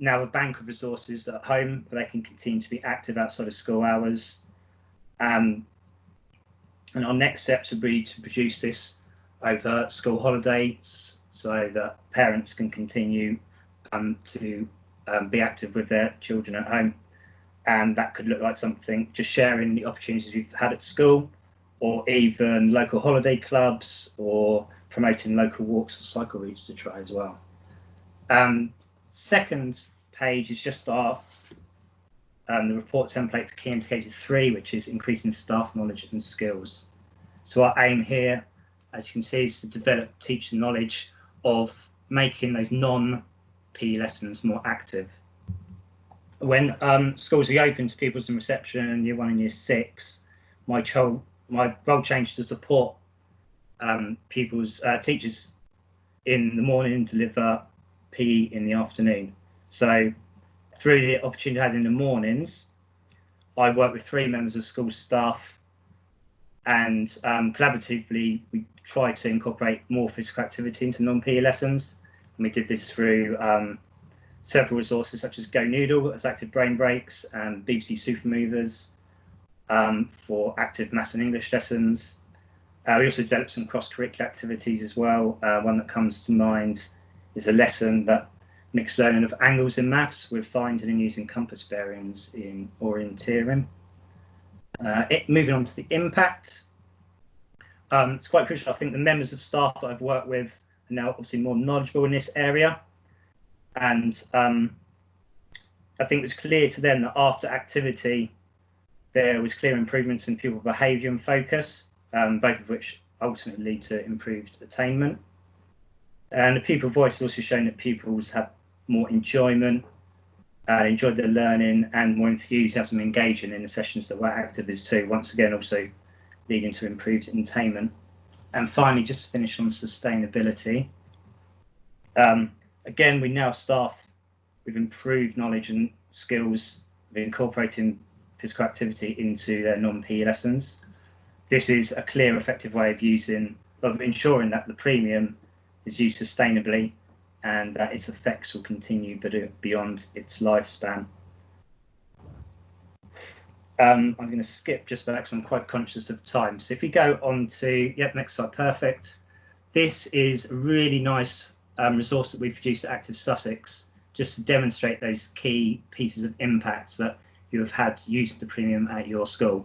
now have a bank of resources at home where they can continue to be active outside of school hours. And our next steps would be to produce this over school holidays so that parents can continue to be active with their children at home. And that could look like something, just sharing the opportunities we've had at school, or even local holiday clubs, or promoting local walks or cycle routes to try as well. Second page is just our the report template for Key Indicator 3, which is increasing staff knowledge and skills. So our aim here, as you can see, is to develop teacher knowledge of making those non-PE lessons more active. When schools reopened to pupils in reception, year 1 and year 6, my role changed to support teachers in the morning and deliver PE in the afternoon. So through the opportunity I had in the mornings, I worked with 3 members of school staff, and collaboratively we tried to incorporate more physical activity into non-PE lessons. And we did this through several resources such as Go Noodle as active brain breaks, and BBC Super Movers for active maths and English lessons. We also developed some cross-curricular activities as well. One that comes to mind is a lesson that mixed learning of angles in maths with finding and using compass bearings in orienteering. Moving on to the impact. It's quite crucial. I think the members of staff that I've worked with are now obviously more knowledgeable in this area. And I think it was clear to them that after activity, there was clear improvements in pupil behaviour and focus, both of which ultimately lead to improved attainment. And the pupil voice has also shown that pupils have more enjoyment, enjoyed their learning, and more enthusiasm engaging in the sessions that were active as too, once again also leading to improved attainment. And finally, just to finish on sustainability. Again, we now staff with improved knowledge and skills of incorporating physical activity into their non-PE lessons. This is a clear, effective way of ensuring that the premium is used sustainably and that its effects will continue beyond its lifespan. I'm going to skip just back because I'm quite conscious of time. So if we go on to, next slide, perfect. This is a really nice resource that we produced at Active Sussex, just to demonstrate those key pieces of impacts that you have had using the premium at your school.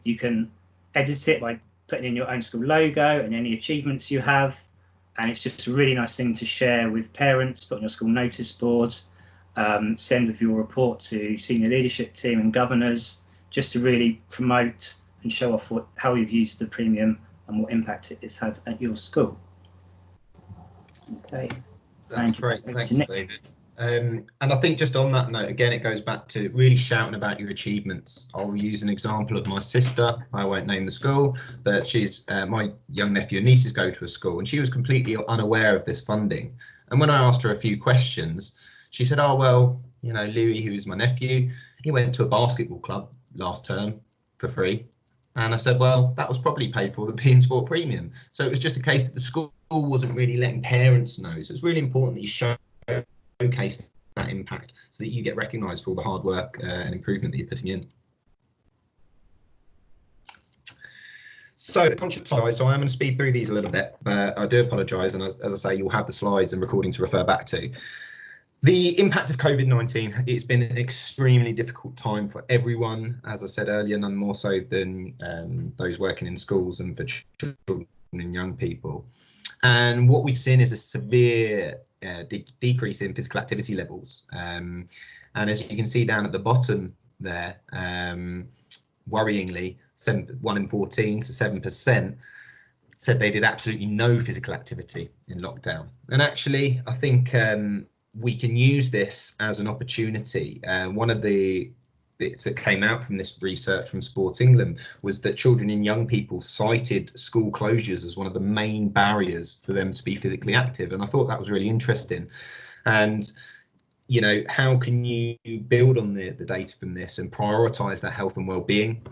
You can edit it by putting in your own school logo and any achievements you have. And it's just a really nice thing to share with parents, put on your school notice boards, send with your report to senior leadership team and governors, just to really promote and show off how you've used the premium and what impact it's had at your school. Okay. That's great. Thanks, David. And I think just on that note, again, it goes back to really shouting about your achievements. I'll use an example of my sister. I won't name the school, but she's my young nephew and nieces go to a school, and she was completely unaware of this funding. And when I asked her a few questions, she said, oh, well, you know, Louis, who is my nephew, he went to a basketball club last term for free. And I said, well, that was probably paid for the PE Sport Premium. So it was just a case that the school wasn't really letting parents know. So it's really important that you showcase that impact so that you get recognised for all the hard work and improvement that you're putting in. So, conscious guys, so I'm going to speed through these a little bit, but I do apologise. And as I say, you'll have the slides and recording to refer back to. The impact of COVID-19, it's been an extremely difficult time for everyone, as I said earlier, none more so than those working in schools and for children and young people. And what we've seen is a severe decrease in physical activity levels. And as you can see down at the bottom there, worryingly, 1 in 14, so 7%, said they did absolutely no physical activity in lockdown. And actually, I think we can use this as an opportunity. One of the bits that came out from this research from Sport England was that children and young people cited school closures as one of the main barriers for them to be physically active. And I thought that was really interesting. And you know, how can you build on the data from this and prioritise that health and well-being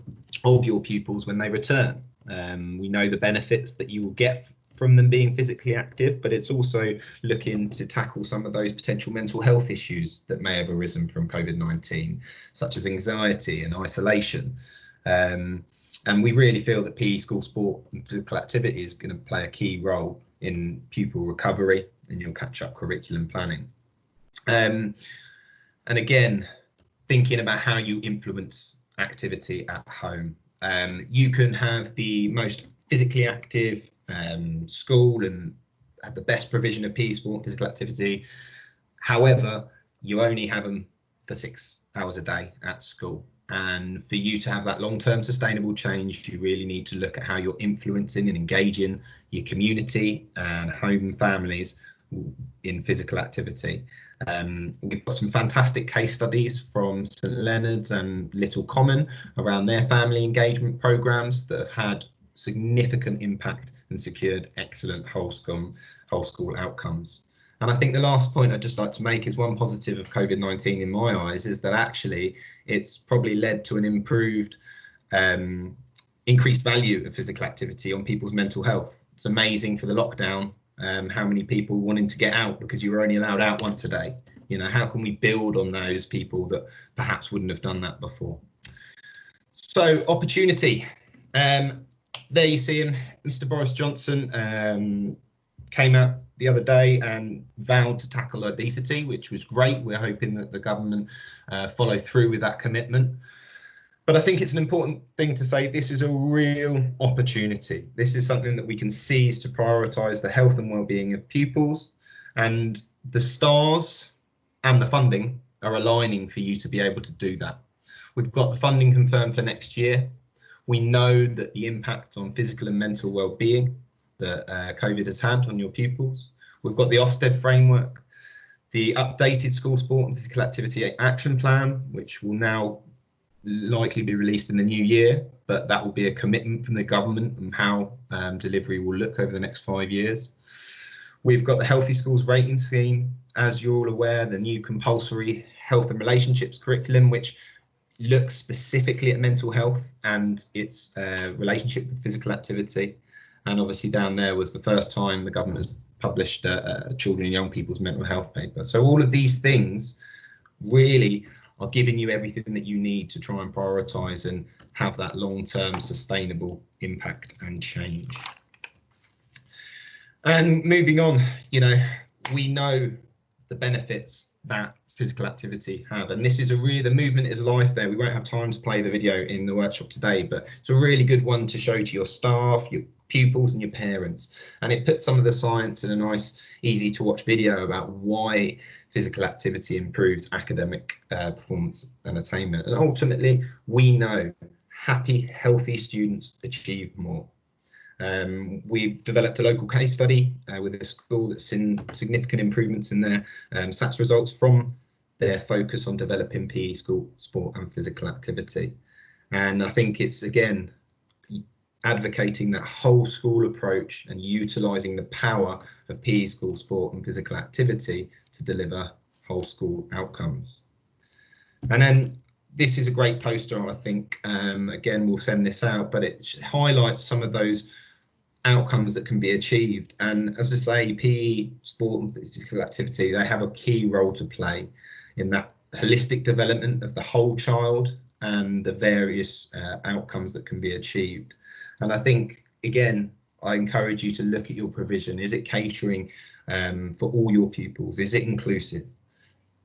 of your pupils when they return? We know the benefits that you will get from them being physically active, but it's also looking to tackle some of those potential mental health issues that may have arisen from COVID-19, such as anxiety and isolation. And we really feel that PE school sport and physical activity is going to play a key role in pupil recovery and your catch-up curriculum planning. And again, thinking about how you influence activity at home. You can have the most physically active school and have the best provision of PE sport and physical activity. However, you only have them for 6 hours a day at school. And for you to have that long-term sustainable change, you really need to look at how you're influencing and engaging your community and home and families in physical activity. We've got some fantastic case studies from St Leonard's and Little Common around their family engagement programs that have had significant impact and secured excellent whole school outcomes. And I think the last point I'd just like to make is one positive of COVID-19 in my eyes is that actually it's probably led to an improved increased value of physical activity on people's mental health. It's amazing for the lockdown how many people wanting to get out because you were only allowed out once a day. You know, how can we build on those people that perhaps wouldn't have done that before? So opportunity. There you see him, Mr. Boris Johnson came out the other day and vowed to tackle obesity, which was great. We're hoping that the government follow through with that commitment. But I think it's an important thing to say, this is a real opportunity. This is something that we can seize to prioritise the health and well-being of pupils, and the stars and the funding are aligning for you to be able to do that. We've got the funding confirmed for next year. We know that the impact on physical and mental well-being that COVID has had on your pupils. We've got the Ofsted framework, the updated school sport and physical activity action plan, which will now likely be released in the new year, but that will be a commitment from the government and how delivery will look over the next 5 years. We've got the Healthy Schools rating scheme, as you're all aware, the new compulsory health and relationships curriculum, which looks specifically at mental health and its relationship with physical activity. And obviously down there was the first time the government has published a children and young people's mental health paper. So all of these things really are giving you everything that you need to try and prioritise and have that long-term sustainable impact and change. And moving on, you know, we know the benefits that physical activity have, and this is the movement of life there. We won't have time to play the video in the workshop today, but it's a really good one to show to your staff, your pupils and your parents, and it puts some of the science in a nice, easy to watch video about why physical activity improves academic performance and attainment. And ultimately, we know happy, healthy students achieve more. We've developed a local case study with a school that's seen significant improvements in their SATs results from their focus on developing PE school sport and physical activity. And I think it's, again, advocating that whole school approach and utilising the power of PE school sport and physical activity to deliver whole school outcomes. And then this is a great poster, I think. Again, we'll send this out, but it highlights some of those outcomes that can be achieved. And as I say, PE sport and physical activity, they have a key role to play in that holistic development of the whole child and the various outcomes that can be achieved. And I think, again, I encourage you to look at your provision. Is it catering for all your pupils? Is it inclusive?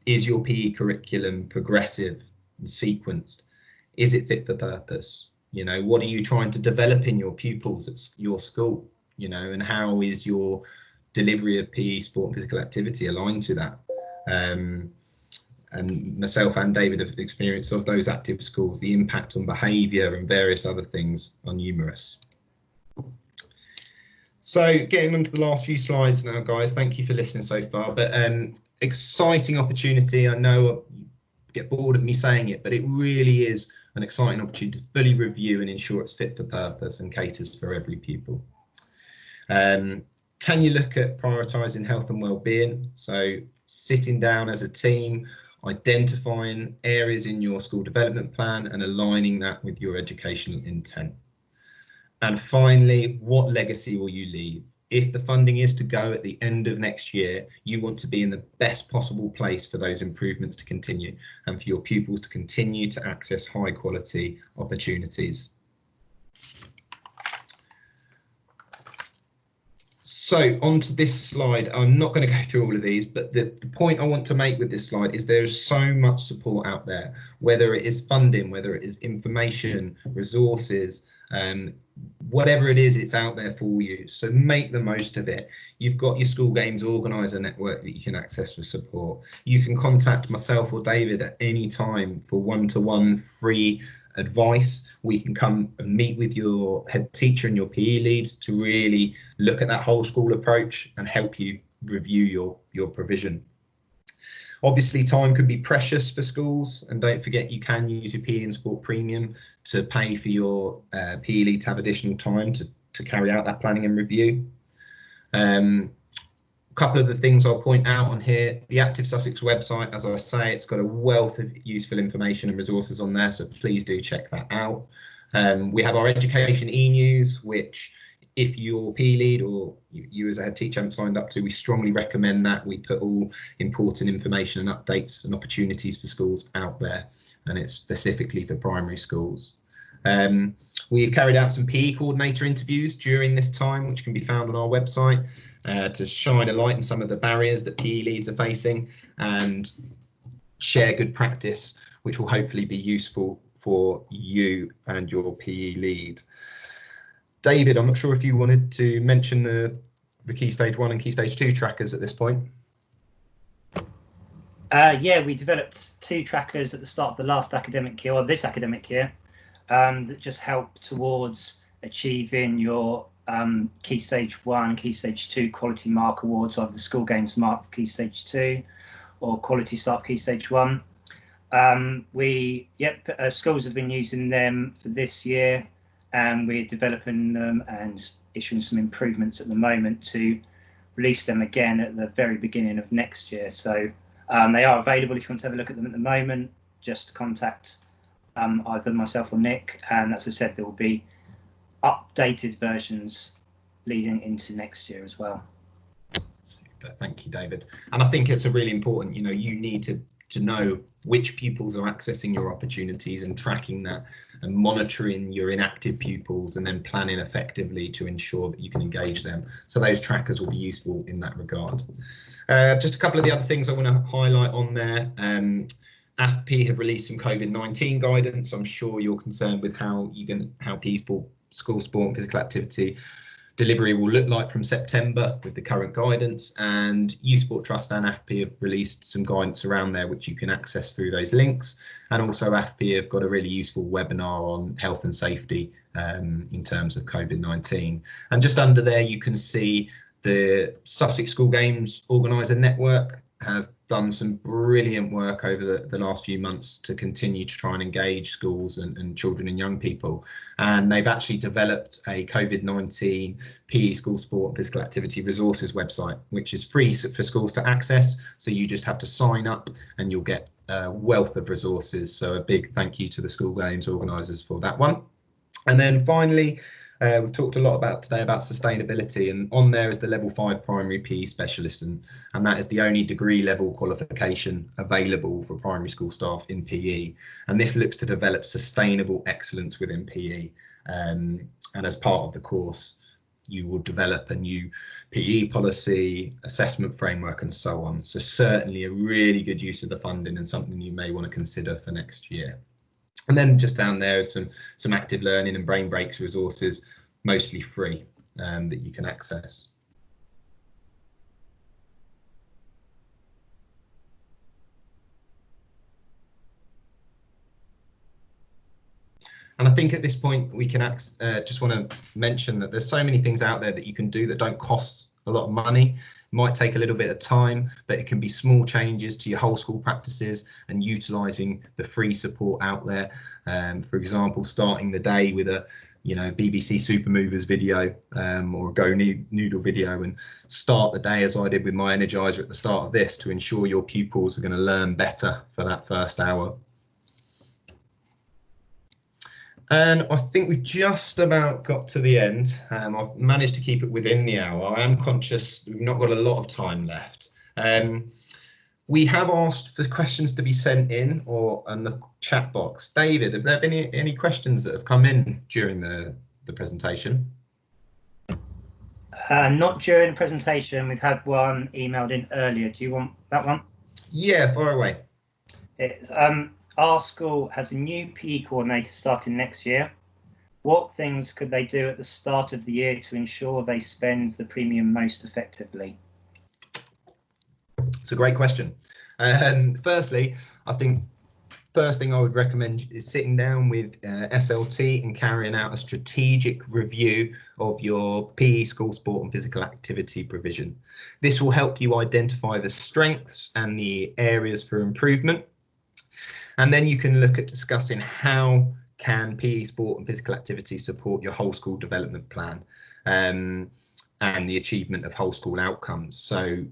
Is your PE curriculum progressive and sequenced? Is it fit for purpose? You know, what are you trying to develop in your pupils at your school? You know, and how is your delivery of PE, sport and physical activity aligned to that? And myself and David have experience of those active schools. The impact on behaviour and various other things are numerous. So getting on to the last few slides now, guys. Thank you for listening so far. But exciting opportunity. I know you get bored of me saying it, but it really is an exciting opportunity to fully review and ensure it's fit for purpose and caters for every pupil. Can you look at prioritising health and well-being? So sitting down as a team, identifying areas in your school development plan and aligning that with your educational intent. And finally, what legacy will you leave? If the funding is to go at the end of next year, you want to be in the best possible place for those improvements to continue and for your pupils to continue to access high quality opportunities. So onto this slide, I'm not going to go through all of these, but the point I want to make with this slide is there's so much support out there, whether it is funding, whether it is information, resources, whatever it is, it's out there for you. So make the most of it. You've got your school games organizer network that you can access for support. You can contact myself or David at any time for one-to-one free advice. We can come and meet with your head teacher and your PE leads to really look at that whole school approach and help you review your provision. Obviously, time can be precious for schools, and don't forget you can use your PE and Sport Premium to pay for your PE lead to have additional time to carry out that planning and review. A couple of the things I'll point out on here, the Active Sussex website, as I say, it's got a wealth of useful information and resources on there, so please do check that out. We have our education e-news, which if your PE lead or you as a head teacher haven't signed up to, we strongly recommend that. We put all important information and updates and opportunities for schools out there, and it's specifically for primary schools. We've carried out some PE coordinator interviews during this time, which can be found on our website, to shine a light on some of the barriers that PE leads are facing and share good practice, which will hopefully be useful for you and your PE lead. David, I'm not sure if you wanted to mention the Key Stage 1 and Key Stage 2 trackers at this point. Yeah, we developed 2 trackers at the start of the last academic year, or this academic year, that just help towards achieving your Key Stage 1, Key Stage 2 quality mark awards, either the school games mark for Key Stage 2 or quality start Key Stage 1. Schools have been using them for this year, and we're developing them and issuing some improvements at the moment to release them again at the very beginning of next year. So they are available if you want to have a look at them at the moment. Just contact either myself or Nick, and as I said, there will be updated versions leading into next year as well. Thank you, David. And I think it's a really important, you need to know which pupils are accessing your opportunities and tracking that and monitoring your inactive pupils and then planning effectively to ensure that you can engage them. So those trackers will be useful in that regard. Just a couple of the other things I want to highlight on there. AFP have released some COVID-19 guidance. I'm sure you're concerned with how people school sport and physical activity delivery will look like from September with the current guidance, and Youth Sport Trust and AFP have released some guidance around there which you can access through those links. And also AFP have got a really useful webinar on health and safety in terms of COVID-19. And just under there you can see the Sussex School Games Organiser Network have done some brilliant work over the last few months to continue to try and engage schools and children and young people. And they've actually developed a COVID-19 PE school sport and physical activity resources website, which is free for schools to access. So you just have to sign up and you'll get a wealth of resources. So a big thank you to the School Games organisers for that one. And then finally, we've talked a lot today about sustainability, and on there is the level 5 primary PE specialist, and that is the only degree level qualification available for primary school staff in PE. And this looks to develop sustainable excellence within PE. And as part of the course, you will develop a new PE policy, assessment framework, and so on. So certainly a really good use of the funding and something you may want to consider for next year. And then just down there is some active learning and brain breaks resources, mostly free, that you can access. And I think at this point we can just want to mention that there's so many things out there that you can do that don't cost a lot of money. It might take a little bit of time, but it can be small changes to your whole school practices and utilising the free support out there. For example, starting the day with a BBC Super Movers video or a Go Noodle video, and start the day as I did with my Energizer at the start of this to ensure your pupils are going to learn better for that first hour. And I think we've just about got to the end. I've managed to keep it within the hour. I am conscious we've not got a lot of time left. We have asked for questions to be sent in or in the chat box. David, have there been any questions that have come in during the presentation? Not during the presentation. We've had one emailed in earlier. Do you want that one? Yeah, fire away. It's our school has a new PE coordinator starting next year. What things could they do at the start of the year to ensure they spend the premium most effectively? It's a great question. Firstly, I think first thing I would recommend is sitting down with SLT and carrying out a strategic review of your PE, school sport and physical activity provision. This will help you identify the strengths and the areas for improvement. And then you can look at discussing how can PE, sport and physical activity support your whole school development plan and the achievement of whole school outcomes. So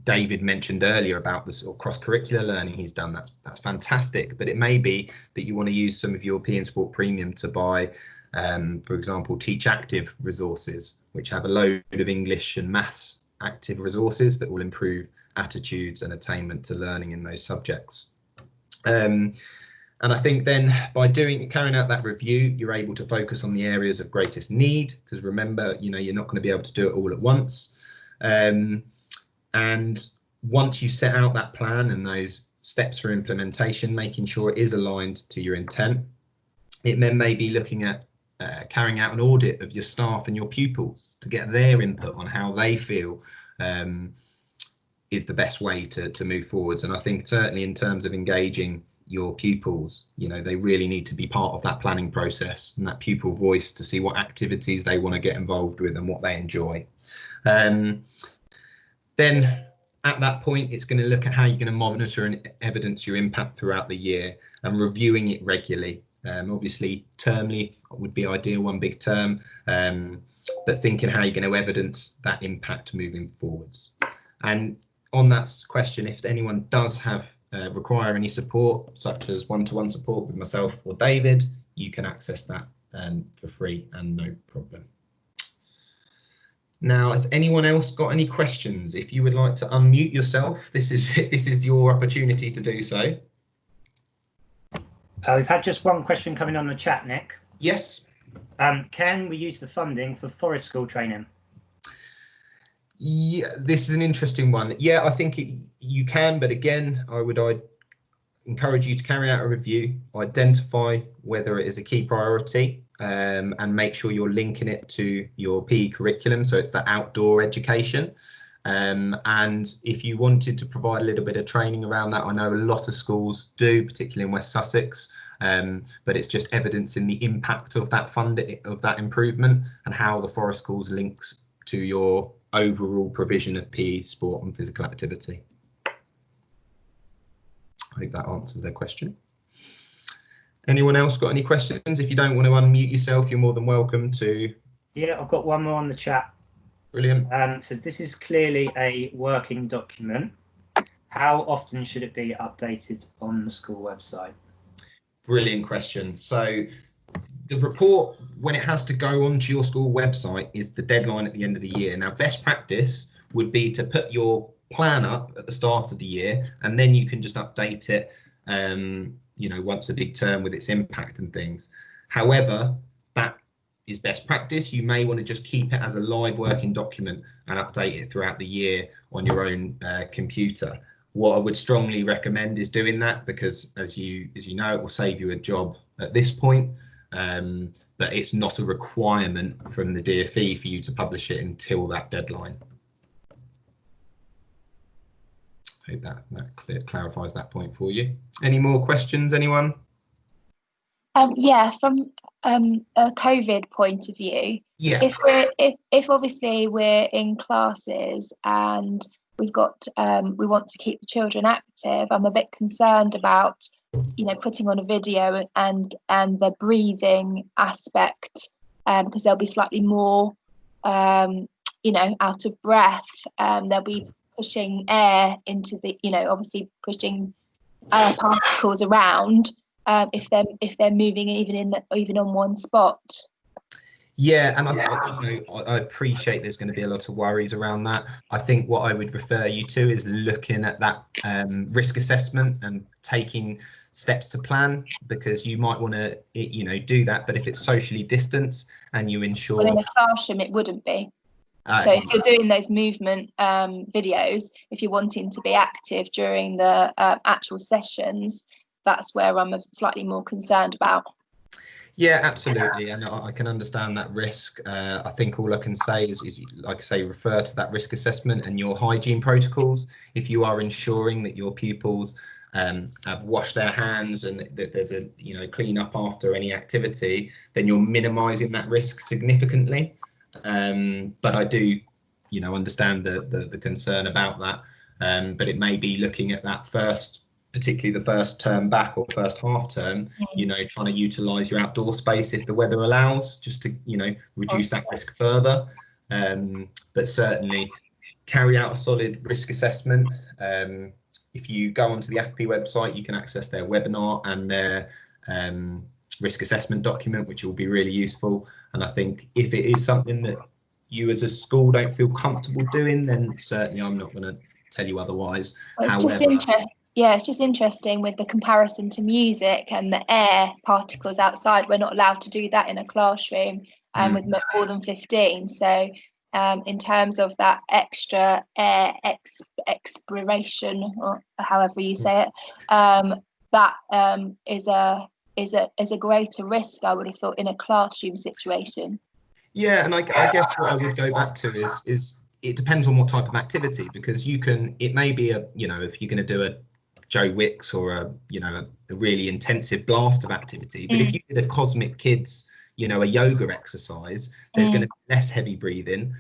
David mentioned earlier about the sort of cross-curricular learning he's done. That's fantastic, but it may be that you want to use some of your PE and sport premium to buy, for example, Teach Active resources, which have a load of English and maths active resources that will improve attitudes and attainment to learning in those subjects. And I think then by carrying out that review, you're able to focus on the areas of greatest need, because remember, you're not going to be able to do it all at once. And once you set out that plan and those steps for implementation, making sure it is aligned to your intent, it then may be looking at carrying out an audit of your staff and your pupils to get their input on how they feel is the best way to move forwards. And I think certainly in terms of engaging your pupils, they really need to be part of that planning process and that pupil voice to see what activities they want to get involved with and what they enjoy. Then at that point, it's going to look at how you're going to monitor and evidence your impact throughout the year and reviewing it regularly. Obviously, termly would be ideal, one big term, but thinking how you're going to evidence that impact moving forwards. And on that question, if anyone does require any support, such as one-to-one support with myself or David, you can access that for free and no problem. Now, has anyone else got any questions? If you would like to unmute yourself, this is your opportunity to do so. We've had just one question coming on the chat, Nick. Yes. Can we use the funding for forest school training? Yeah, this is an interesting one. Yeah, I think you can, but again, I'd encourage you to carry out a review, identify whether it is a key priority, and make sure you're linking it to your PE curriculum, so it's the outdoor education. And if you wanted to provide a little bit of training around that, I know a lot of schools do, particularly in West Sussex, but it's just evidencing the impact of that of that improvement and how the forest schools links to your overall provision of PE, sport and physical activity. I hope that answers their question. Anyone else got any questions? If you don't want to unmute yourself, you're more than welcome to. Yeah, I've got one more on the chat. Brilliant. It says, this is clearly a working document. How often should it be updated on the school website? Brilliant question. So the report, when it has to go onto your school website, is the deadline at the end of the year. Now, best practice would be to put your plan up at the start of the year, and then you can just update it, once a big term with its impact and things. However, that is best practice. You may want to just keep it as a live working document and update it throughout the year on your own computer. What I would strongly recommend is doing that, because as you know, it will save you a job at this point, but it's not a requirement from the DfE for you to publish it until that deadline. I hope that clarifies that point for you. Any more questions, anyone? Yeah, from a COVID point of view, yeah, if obviously we're in classes and we've got we want to keep the children active, I'm a bit concerned about, you know, putting on a video and the breathing aspect, because they'll be slightly more you know, out of breath. They'll be pushing air into the, you know, obviously pushing particles around. If they're moving even on one spot. Yeah, and I appreciate there's going to be a lot of worries around that. I think what I would refer you to is looking at that risk assessment and taking steps to plan, because you might want to, you know, do that. But if it's socially distanced and you ensure, well, in a classroom it wouldn't be. So if you're doing those movement videos, if you're wanting to be active during the actual sessions, that's where I'm slightly more concerned about. Yeah, absolutely, and I can understand that risk. I think all I can say is, like I say, refer to that risk assessment and your hygiene protocols. If you are ensuring that your pupils have washed their hands and that there's a, you know, clean up after any activity, then you're minimising that risk significantly. But I do, you know, understand the concern about that. But it may be looking at that particularly the first term back or first half term, you know, trying to utilise your outdoor space if the weather allows, just to, you know, reduce that risk further. But certainly carry out a solid risk assessment. If you go onto the FP website, you can access their webinar and their risk assessment document, which will be really useful. And I think if it is something that you as a school don't feel comfortable doing, then certainly I'm not going to tell you otherwise. Well, it's just interesting with the comparison to music and the air particles outside. We're not allowed to do that in a classroom with more than 15. So in terms of that extra air expiration, or however you say it, that is a greater risk, I would have thought, in a classroom situation. Yeah, and I guess what I would go back to is it depends on what type of activity, because it may be a, you know, if you're going to do a Joe Wicks or a really intensive blast of activity, but if you did a Cosmic Kids, you know, a yoga exercise, there's going to be less heavy breathing.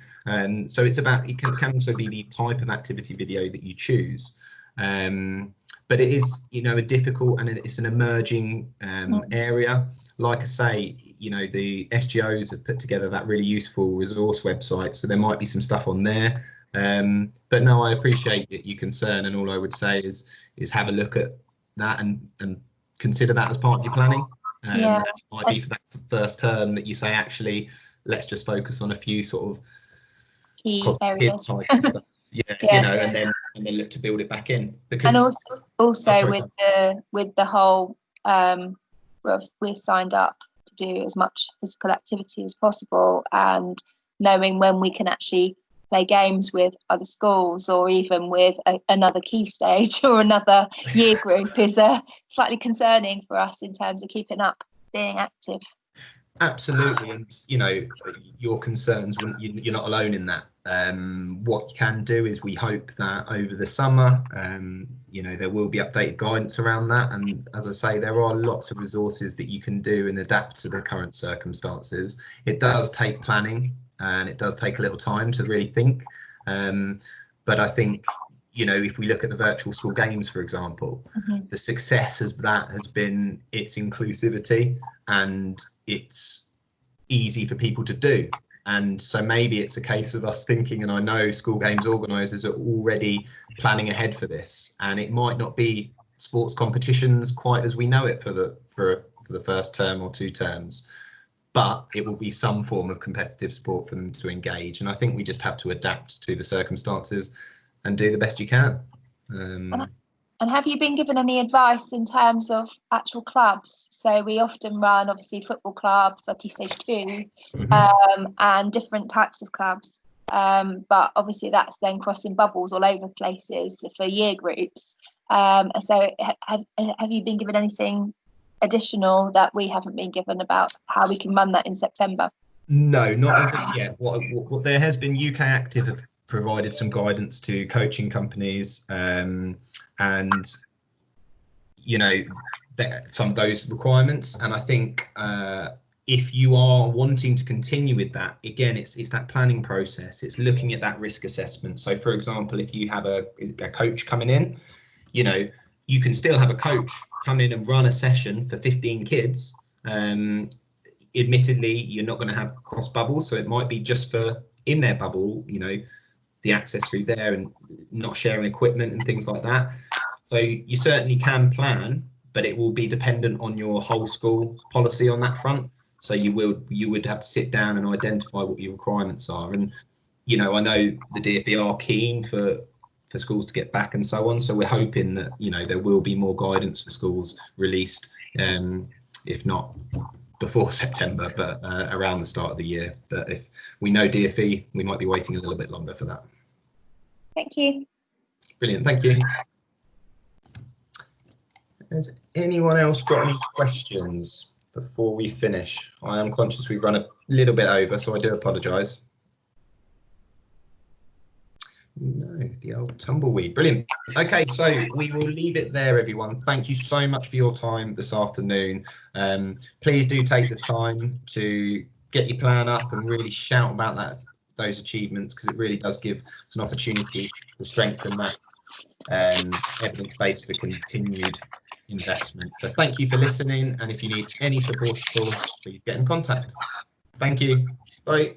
So it's about, it can also be the type of activity video that you choose. But it is, you know, a difficult, and it's an emerging area. Like I say, you know, the SGOs have put together that really useful resource website, so there might be some stuff on there. But no, I appreciate your concern, and all I would say is have a look at that and consider that as part of your planning. Yeah. It might be for that first term that you say, actually, let's just focus on a few sort of key areas. type of stuff. Yeah, you know, and then look to build it back in. Because, and also with the whole we're signed up to do as much physical activity as possible, and knowing when we can actually play games with other schools, or even with another key stage or another year group, is slightly concerning for us in terms of keeping up being active. Absolutely, and you know, your concerns, you're not alone in that. What you can do is, we hope that over the summer, you know, there will be updated guidance around that. And as I say, there are lots of resources that you can do and adapt to the current circumstances. It does take planning, and it does take a little time to really think. But I think, you know, if we look at the virtual school games, for example, the success has been its inclusivity, and it's easy for people to do. And so maybe it's a case of us thinking, and I know school games organisers are already planning ahead for this, and it might not be sports competitions quite as we know it for the first term or 2 terms, but it will be some form of competitive sport for them to engage. And I think we just have to adapt to the circumstances and do the best you can. And have you been given any advice in terms of actual clubs? So we often run, obviously, football club for Key Stage 2, and different types of clubs. But obviously that's then crossing bubbles all over places for year groups. So have you been given anything additional that we haven't been given about how we can run that in September? No, not as of yet. What there has been, UK Active have provided some guidance to coaching companies, and some of those requirements. And I think if you are wanting to continue with that, again, it's that planning process. It's looking at that risk assessment. So, for example, if you have a coach coming in, you can still have a coach come in and run a session for 15 kids. Admittedly, you're not going to have cross bubbles, so it might be just for in their bubble, the access through there and not sharing equipment and things like that. So you certainly can plan, but it will be dependent on your whole school policy on that front. So you would have to sit down and identify what your requirements are. And I know the DfE are keen for schools to get back and so on. So we're hoping that there will be more guidance for schools released, if not before September, but around the start of the year. But if we know DfE, we might be waiting a little bit longer for that. Thank you. Brilliant, thank you. Has anyone else got any questions before we finish? I am conscious we've run a little bit over, so I do apologise. No, the old tumbleweed. Brilliant. Okay, so we will leave it there, everyone. Thank you so much for your time this afternoon. Please do take the time to get your plan up and really shout about those achievements, because it really does give us an opportunity to strengthen that evidence base for continued investment. So thank you for listening, and if you need any support at all, please get in contact. Thank you. Bye.